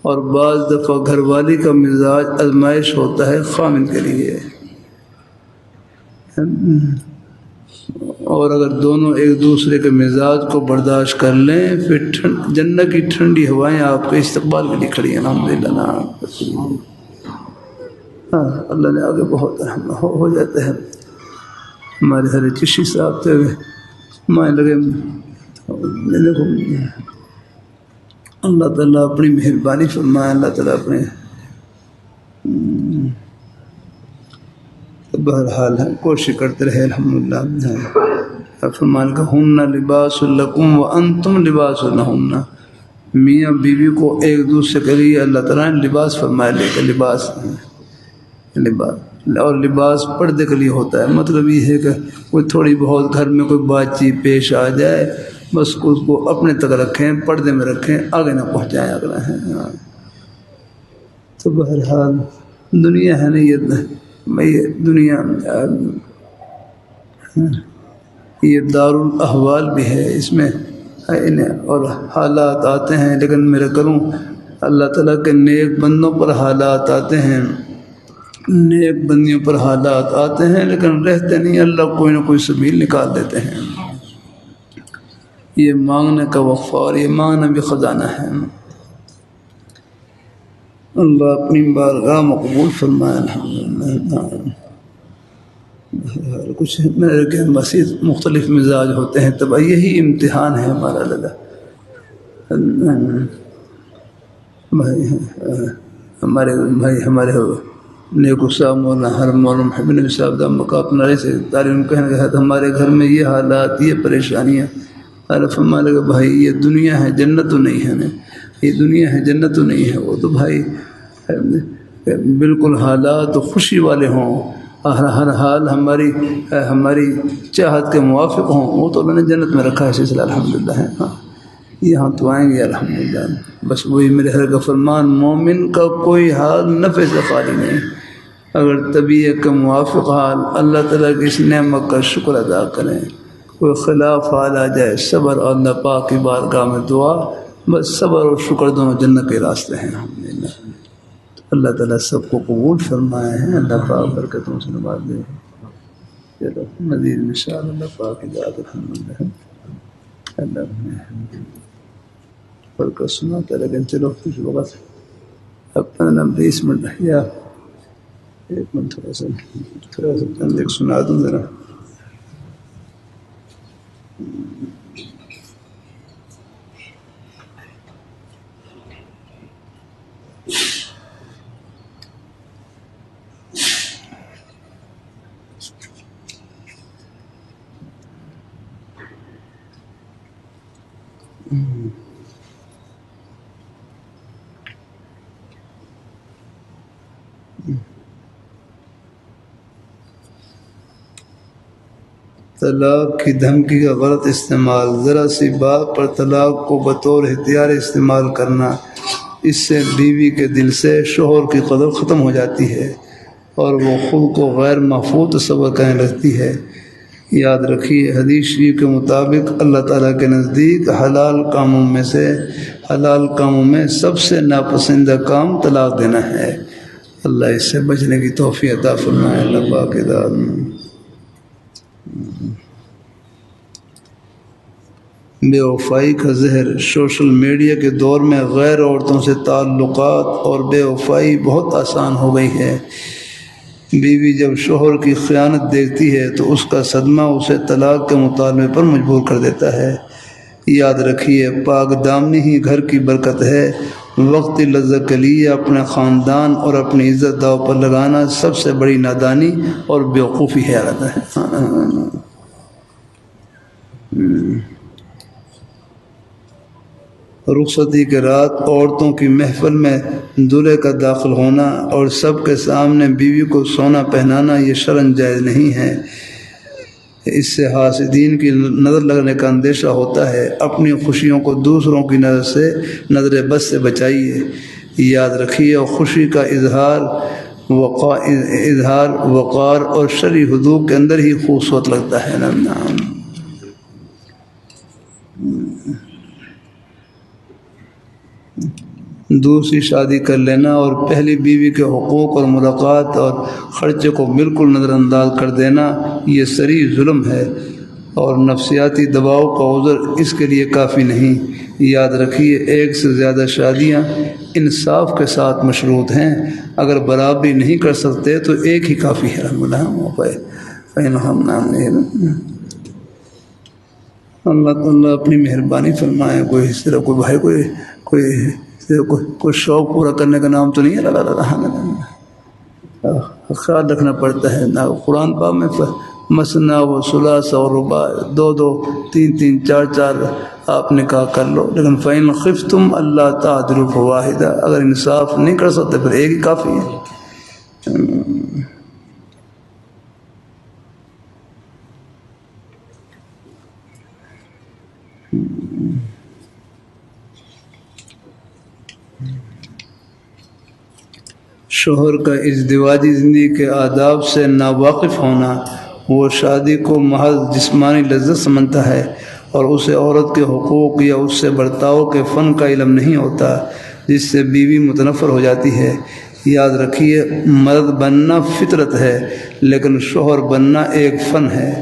اور بعض دفعہ گھر والی کا مزاج آزمائش ہوتا ہے خامن کے لیے، اور اگر دونوں ایک دوسرے کے مزاج کو برداشت کر لیں پھر جنت کی ٹھنڈی ہوائیں آپ کے استقبال کے لیے کھڑی ہیں الحمدللہ۔ ہاں اللہ نے آگے بہت ہو جاتا ہے۔ ہمارے سارے چشتی صاحب تھے مائیں لگے، دیکھو اللہ تعالیٰ اپنی مہربانی فرمائے، اللہ تعالیٰ اپنے بہرحال کوشش کرتے رہے الحمدللہ۔ فرمان کا ہن لباس لکم وانتم لباس لہن، میاں بیوی کو ایک دوسرے کے لیے اللہ تعالیٰ نے لباس فرمایا، لے کے لباس اور لباس پردے کے لیے ہوتا ہے، مطلب یہ ہے کہ کوئی تھوڑی بہت گھر میں کوئی بات چیت پیش آ جائے بس اس کو اپنے تک رکھیں، پردے میں رکھیں، آگے نہ پہنچائیں اگلا ہے۔ تو بہرحال دنیا ہے نا، یہ دنیا یہ دارالاحوال بھی ہے، اس میں اور حالات آتے ہیں، لیکن میرا کروں اللہ تعالیٰ کے نیک بندوں پر حالات آتے ہیں، نیک بندیوں پر حالات آتے ہیں، لیکن رہتے نہیں، اللہ کوئی نہ کوئی سبیل نکال دیتے ہیں۔ یہ مانگنے کا وقفہ اور یہ مانگنا بھی خزانہ ہے۔ اللہ اپنی بارگاہ مقبول فرمائے۔ الحمدللہ کچھ میرے کے مزید مختلف مزاج ہوتے ہیں، تب یہی امتحان ہے ہمارا لگا۔ ہمارے نیک صاحب مولانا ہر مولانا محمد نبی صاحب دا مقابلہ سے تعلیم کہنے کا ہے، ہمارے گھر میں یہ حالات، یہ پریشانیاں، فرمانے لگا بھائی یہ دنیا ہے، جنت تو نہیں ہے نا، یہ دنیا ہے، جنت تو نہیں ہے۔ وہ تو بھائی بالکل حالات خوشی والے ہوں، ہر حال ہماری چاہت کے موافق ہوں، وہ تو اللہ نے جنت میں رکھا ہے سلسلہ الحمدللہ ہے۔ ہاں یہاں تو آئیں گے الحمدللہ، بس وہی میرے ہر کا فرمان، مومن کا کوئی حال نفع سے خالی نہیں، اگر طبیعت کا موافق حال اللہ تعالیٰ کی اس نعمت کا شکر ادا کریں، کوئی خلاف حال آ جائے، صبر اور اللہ پاک کی بارگاہ میں دعا، بس صبر اور شکر دونوں جنت کے راستے ہیں الحمدللہ۔ اللہ تعالیٰ سب کو قبول فرمائے ہیں، اللہ پاک برکتوں سے نواز دے۔ چلو مزید انشاءاللہ اللہ پاک کی ذات الحمدللہ اللہ برکت سناتا، لیکن چلو کچھ وقت اپنا 20 منٹ یا 1 منٹ تھوڑا سا چند ایک سنا دوں ذرا۔ طلاق کی دھمکی کا غلط استعمال، ذرا سی بات پر طلاق کو بطور ہتھیار استعمال کرنا، اس سے بیوی کے دل سے شوہر کی قدر ختم ہو جاتی ہے اور وہ خود کو غیر محفوظ تصور کرنے لگتی ہے۔ یاد رکھیے حدیث شریف کے مطابق اللہ تعالیٰ کے نزدیک حلال کاموں میں سب سے ناپسندہ کام طلاق دینا ہے۔ اللہ اس سے بچنے کی توفیق عطا فرمائے۔ اللہ پاک بے وفائی کا زہر، سوشل میڈیا کے دور میں غیر عورتوں سے تعلقات اور بے وفائی بہت آسان ہو گئی ہے۔ بیوی جب شوہر کی خیانت دیکھتی ہے تو اس کا صدمہ اسے طلاق کے مطالبے پر مجبور کر دیتا ہے۔ یاد رکھیے پاک دامنی ہی گھر کی برکت ہے۔ وقتی لذت کے لیے اپنے خاندان اور اپنی عزت داؤ پر لگانا سب سے بڑی نادانی اور بیوقوفی ہے۔ رخصتی کے رات عورتوں کی محفل میں دولہے کا داخل ہونا اور سب کے سامنے بیوی کو سونا پہنانا یہ شرعاً جائز نہیں ہے۔ اس سے حاسدین کی نظر لگنے کا اندیشہ ہوتا ہے۔ اپنی خوشیوں کو دوسروں کی نظر بد سے بچائیے۔ یاد رکھیے خوشی کا اظہار وقار اور شرعی حدود کے اندر ہی خوبصورت لگتا ہے۔ دوسری شادی کر لینا اور پہلی بیوی کے حقوق اور ملاقات اور خرچے کو بالکل نظر انداز کر دینا یہ صریح ظلم ہے اور نفسیاتی دباؤ کا عذر اس کے لیے کافی نہیں۔ یاد رکھیے ایک سے زیادہ شادیاں انصاف کے ساتھ مشروط ہیں۔ اگر برابری نہیں کر سکتے تو ایک ہی کافی ہے۔ اللہ اپنی مہربانی فرمائے۔ کوئی اس طرح کوئی بھائی کوئی شوق پورا کرنے کا نام تو نہیں ہے۔ خیال رکھنا پڑتا ہے نہ قرآن پاک میں مثنیٰ و ثلاث اور رباع، 2 3 3 4 4 آپ نکاح کر لو، لیکن فَإِنْ خِفْتُمْ أَلَّا تَعْدِلُوا فَوَاحِدَةً، اگر انصاف نہیں کر سکتے پھر ایک ہی کافی ہے۔ شوہر کا ازدواجی زندگی کے آداب سے ناواقف ہونا وہ شادی کو محض جسمانی لذت سمجھتا ہے اور اسے عورت کے حقوق یا اس سے برتاؤ کے فن کا علم نہیں ہوتا، جس سے بیوی متنفر ہو جاتی ہے۔ یاد رکھیے، مرد بننا فطرت ہے، لیکن شوہر بننا ایک فن ہے۔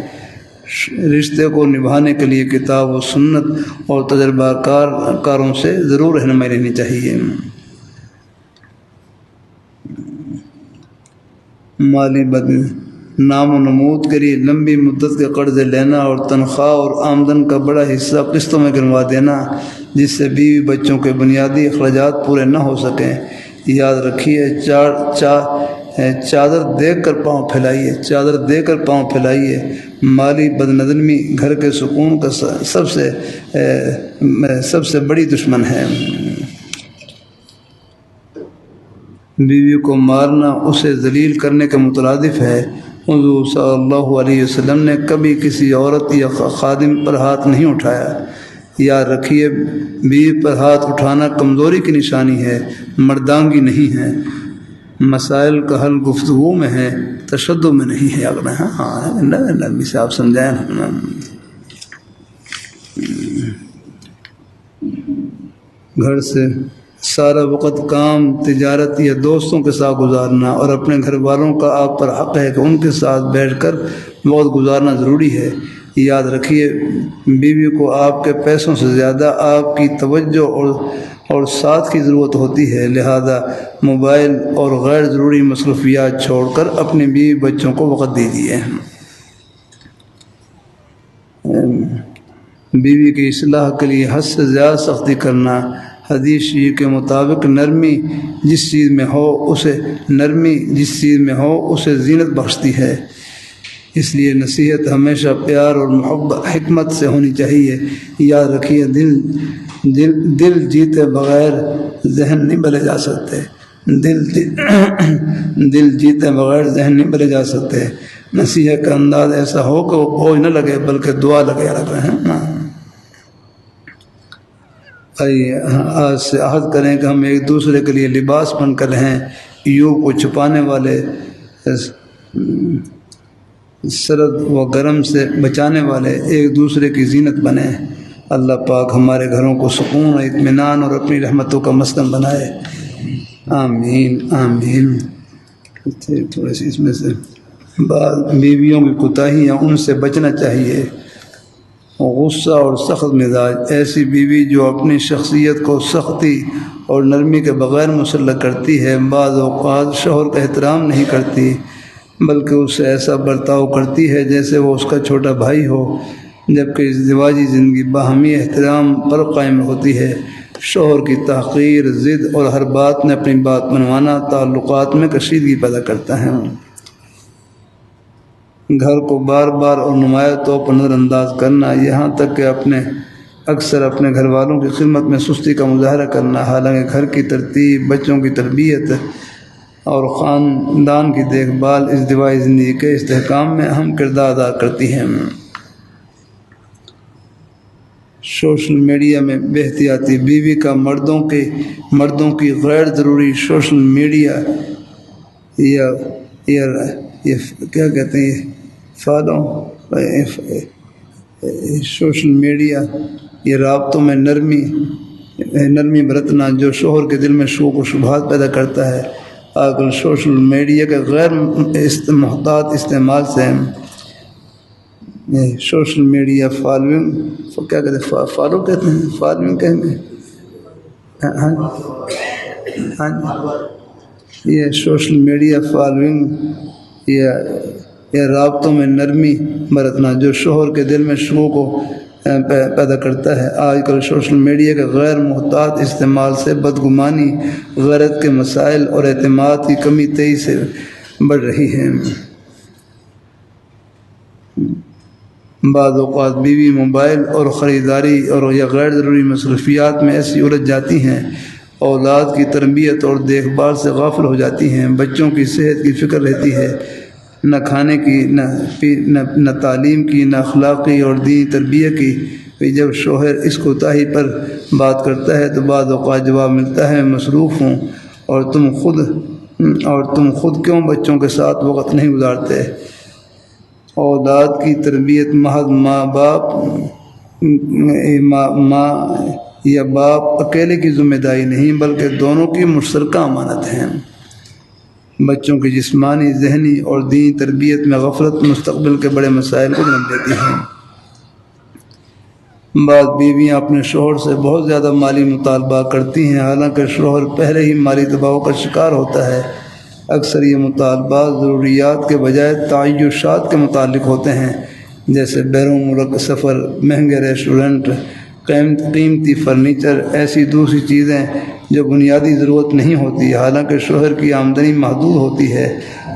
رشتے کو نبھانے کے لیے کتاب و سنت اور تجربہ کاروں سے ضرور رہنمائی لینی چاہیے۔ مالی نام و نمود کے لیے لمبی مدت کے قرضے لینا اور تنخواہ اور آمدن کا بڑا حصہ قسطوں میں گنوا دینا، جس سے بیوی بچوں کے بنیادی اخراجات پورے نہ ہو سکیں۔ یاد رکھیے، چادر دیکھ کر پاؤں پھیلائیے، چادر دے کر پاؤں پھیلائیے۔ مالی بدنظمی گھر کے سکون کا سب سے بڑی دشمن ہے۔ بیوی کو مارنا اسے ذلیل کرنے کے مترادف ہے۔ حضور صلی اللہ علیہ وسلم نے کبھی کسی عورت یا خادم پر ہاتھ نہیں اٹھایا۔ یاد رکھیے، بیوی پر ہاتھ اٹھانا کمزوری کی نشانی ہے، مردانگی نہیں ہے۔ مسائل کا حل گفتگو میں ہے، تشدد میں نہیں ہے۔ اگر نرمی سے آپ سمجھائیں۔ گھر سے سارا وقت کام، تجارت یا دوستوں کے ساتھ گزارنا، اور اپنے گھر والوں کا آپ پر حق ہے کہ ان کے ساتھ بیٹھ کر وقت گزارنا ضروری ہے۔ یاد رکھیے، بیوی کو آپ کے پیسوں سے زیادہ آپ کی توجہ اور ساتھ کی ضرورت ہوتی ہے، لہذا موبائل اور غیر ضروری مصروفیات چھوڑ کر اپنے بیوی بچوں کو وقت دیجیے۔ بیوی کی اصلاح کے لیے حد سے زیادہ سختی کرنا، حدیث شریف کے مطابق نرمی جس چیز میں ہو اسے زینت بخشتی ہے۔ اس لیے نصیحت ہمیشہ پیار اور محبت حکمت سے ہونی چاہیے۔ یاد رکھیے، دل جیتے بغیر ذہن نہیں بدلے جا سکتے۔ دل جیتے بغیر ذہن نہیں بدلے جا سکتے۔ نصیحت کا انداز ایسا ہو کہ وہ بوجھ نہ لگے بلکہ دعا لگے رہے ہیں۔ آئیے آج سے عہد کریں کہ ہم ایک دوسرے کے لیے لباس بن کر رہیں، یوں کو چھپانے والے، سرد و گرم سے بچانے والے، ایک دوسرے کی زینت بنیں۔ اللہ پاک ہمارے گھروں کو سکون و اطمینان اور اپنی رحمتوں کا مسکن بنائے۔ آمین آمین۔ تھوڑے سی اس میں سے بعض بیویوں کی کوتاہیاں، ان سے بچنا چاہیے۔ غصہ اور سخت مزاج، ایسی بیوی جو اپنی شخصیت کو سختی اور نرمی کے بغیر مسلح کرتی ہے، بعض اوقات شوہر کا احترام نہیں کرتی بلکہ اس سے ایسا برتاؤ کرتی ہے جیسے وہ اس کا چھوٹا بھائی ہو، جبکہ ازدواجی زندگی باہمی احترام پر قائم ہوتی ہے۔ شوہر کی تحقیر، ضد اور ہر بات میں اپنی بات منوانا تعلقات میں کشیدگی پیدا کرتا ہے۔ گھر کو بار بار اور نمایاں طور پر نظر انداز کرنا، یہاں تک کہ اکثر اپنے گھر والوں کی خدمت میں سستی کا مظاہرہ کرنا، حالانکہ گھر کی ترتیب، بچوں کی تربیت اور خاندان کی دیکھ بھال ازدواجی زندگی کے استحکام میں اہم کردار ادا کرتی ہیں۔ سوشل میڈیا میں بے احتیاطی، بیوی کا مردوں کی غیر ضروری سوشل میڈیا یا کیا کہتے ہیں سوشل میڈیا یہ رابطوں میں نرمی برتنا، جو شوہر کے دل میں شوق و شبہات پیدا کرتا ہے۔ آج کل سوشل میڈیا کے غیر محتاط استعمال سے سوشل میڈیا فالوئنگ کیا کہتے ہیں، فالو کہتے ہیں، فالوئنگ کہیں گے، ہاں یہ سوشل میڈیا فالوئنگ یا رابطوں میں نرمی برتنا، جو شوہر کے دل میں شوق کو پیدا کرتا ہے۔ آج کل سوشل میڈیا کے غیر محتاط استعمال سے بدگمانی، غیرت کے مسائل اور اعتماد کی کمی تیزی سے بڑھ رہی ہے۔ بعض اوقات بیوی موبائل اور خریداری یا غیر ضروری مصروفیات میں ایسی الجھ جاتی ہیں، اولاد کی تربیت اور دیکھ بھال سے غافل ہو جاتی ہیں، بچوں کی صحت کی فکر رہتی ہے، نہ کھانے کی، نہ تعلیم کی، نہ اخلاقی اور دینی تربیت کی۔ جب شوہر اس کوتاہی پر بات کرتا ہے تو بعض اوقات جواب ملتا ہے، مصروف ہوں، اور تم خود کیوں بچوں کے ساتھ وقت نہیں گزارتے؟ اولاد کی تربیت محض ماں یا باپ اکیلے کی ذمہ داری نہیں بلکہ دونوں کی مشترکہ امانت ہے۔ بچوں کی جسمانی، ذہنی اور دینی تربیت میں غفلت مستقبل کے بڑے مسائل کو جنم دیتی ہے۔ بعض بیویاں اپنے شوہر سے بہت زیادہ مالی مطالبہ کرتی ہیں، حالانکہ شوہر پہلے ہی مالی دباؤ کا شکار ہوتا ہے۔ اکثر یہ مطالبات ضروریات کے بجائے تعیشات کے متعلق ہوتے ہیں، جیسے بیرون ملک سفر، مہنگے ریسٹورنٹ، قیمتی فرنیچر، ایسی دوسری چیزیں جو بنیادی ضرورت نہیں ہوتی۔ حالانکہ شوہر کی آمدنی محدود ہوتی ہے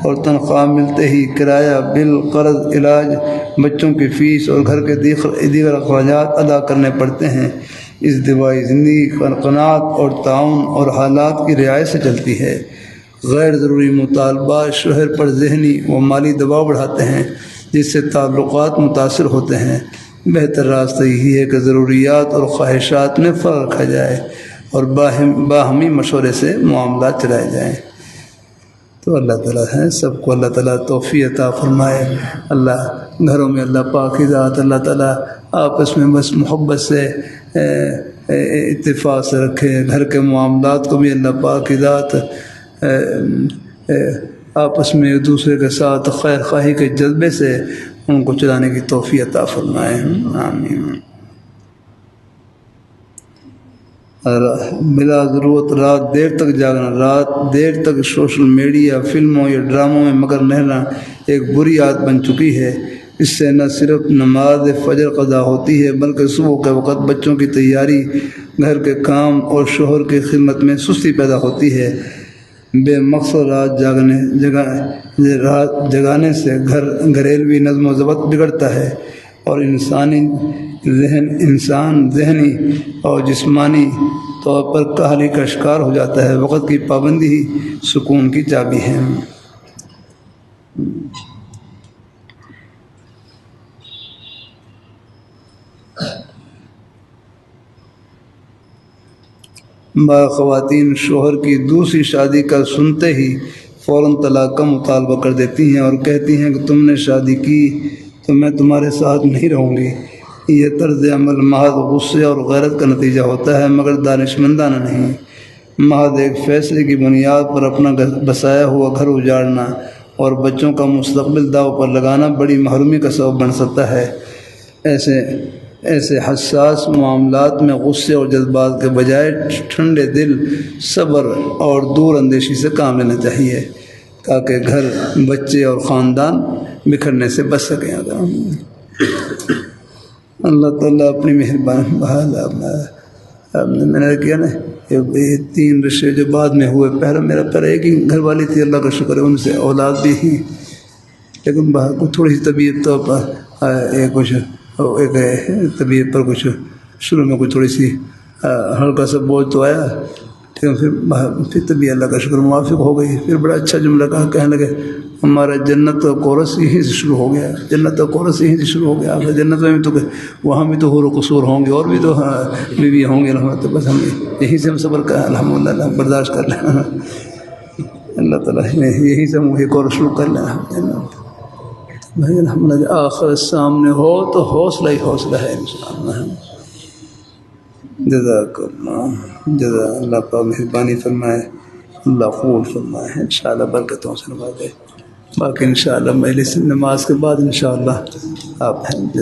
اور تنخواہ ملتے ہی کرایہ، بل، قرض، علاج، بچوں کی فیس اور گھر کے دیگر اخراجات ادا کرنے پڑتے ہیں۔ اس دوائی زندگی قناعت اور تعاون اور حالات کی رعایت سے چلتی ہے۔ غیر ضروری مطالبات شوہر پر ذہنی و مالی دباؤ بڑھاتے ہیں، جس سے تعلقات متاثر ہوتے ہیں۔ بہتر راستہ یہی ہے کہ ضروریات اور خواہشات میں فرق رکھا جائے اور باہمی مشورے سے معاملات چلائے جائیں۔ تو اللہ تعالیٰ ہے، سب کو اللہ تعالیٰ توفیق عطا فرمائے۔ اللہ گھروں میں اللہ پاک کی ذات، اللہ تعالیٰ آپس میں بس محبت سے اتفاق سے رکھے۔ گھر کے معاملات کو بھی اللہ پاک کی ذات آپس میں ایک دوسرے کے ساتھ خیر خواہی کے جذبے سے ان کو چلانے کی توفیق عطا فرمائے۔ آمین۔ بلا ضرورت رات دیر تک جاگنا، رات دیر تک سوشل میڈیا، فلموں یا ڈراموں میں مگن رہنا ایک بری عادت بن چکی ہے۔ اس سے نہ صرف نماز فجر قضا ہوتی ہے بلکہ صبح کے وقت بچوں کی تیاری، گھر کے کام اور شوہر کی خدمت میں سستی پیدا ہوتی ہے۔ بے مقصد رات جگانے سے گھریلوی نظم و ضبط بگڑتا ہے اور انسان ذہنی اور جسمانی طور پر کاہلی کا شکار ہو جاتا ہے۔ وقت کی پابندی ہی سکون کی چابی ہے۔ بعض خواتین شوہر کی دوسری شادی کا سنتے ہی فوراً طلاق کا مطالبہ کر دیتی ہیں اور کہتی ہیں کہ تم نے شادی کی تو میں تمہارے ساتھ نہیں رہوں گی۔ یہ طرز عمل محض غصے اور غیرت کا نتیجہ ہوتا ہے، مگر دانشمندانہ نہیں۔ محض ایک فیصلے کی بنیاد پر اپنا بسایا ہوا گھر اجاڑنا اور بچوں کا مستقبل داؤ پر لگانا بڑی محرومی کا سبب بن سکتا ہے۔ ایسے حساس معاملات میں غصے اور جذبات کے بجائے ٹھنڈے دل، صبر اور دور اندیشی سے کام لینا چاہیے تاکہ گھر، بچے اور خاندان بکھرنے سے بچ سکیں۔ اللہ تعالیٰ اپنی مہربانی میں نے کیا نا، یہ 3 رشتے جو بعد میں ہوئے، میرا پہلے ایک ہی گھر والی تھی، اللہ کا شکر ہے ان سے اولاد بھی ہی، لیکن تھوڑی سی طبیعت تو ایک طبیعت پر کچھ شروع میں کچھ تھوڑی سی ہلکا سا بوجھ تو آیا، لیکن پھر طبیعت اللہ کا شکر موافق ہو گئی۔ پھر بڑا اچھا جملہ کہنے لگے، ہمارا جنت و کورس یہیں سے شروع ہو گیا، جنت و کورس یہیں سے شروع ہو گیا۔ جنت میں بھی تو وہاں بھی تو حور و قصور ہوں گے اور بھی تو بیوی ہوں گے، تو بس ہم یہیں سے ہم صبر کا الحمدللہ برداشت کر لیں۔ اللہ تعالیٰ یہیں سے ہم وہی کورس شروع کر لیں بھائی الحمدللہ۔ آخر سامنے ہو تو حوصلہ ہی حوصلہ ہے انشاءاللہ۔ جزاک اللہ، اللہ پاک مہربانی فرمائے، اللہ قبول فرمائے، انشاءاللہ برکتوں سے نوازے۔ باقی انشاءاللہ مجلس نماز کے بعد انشاءاللہ آپ ہیں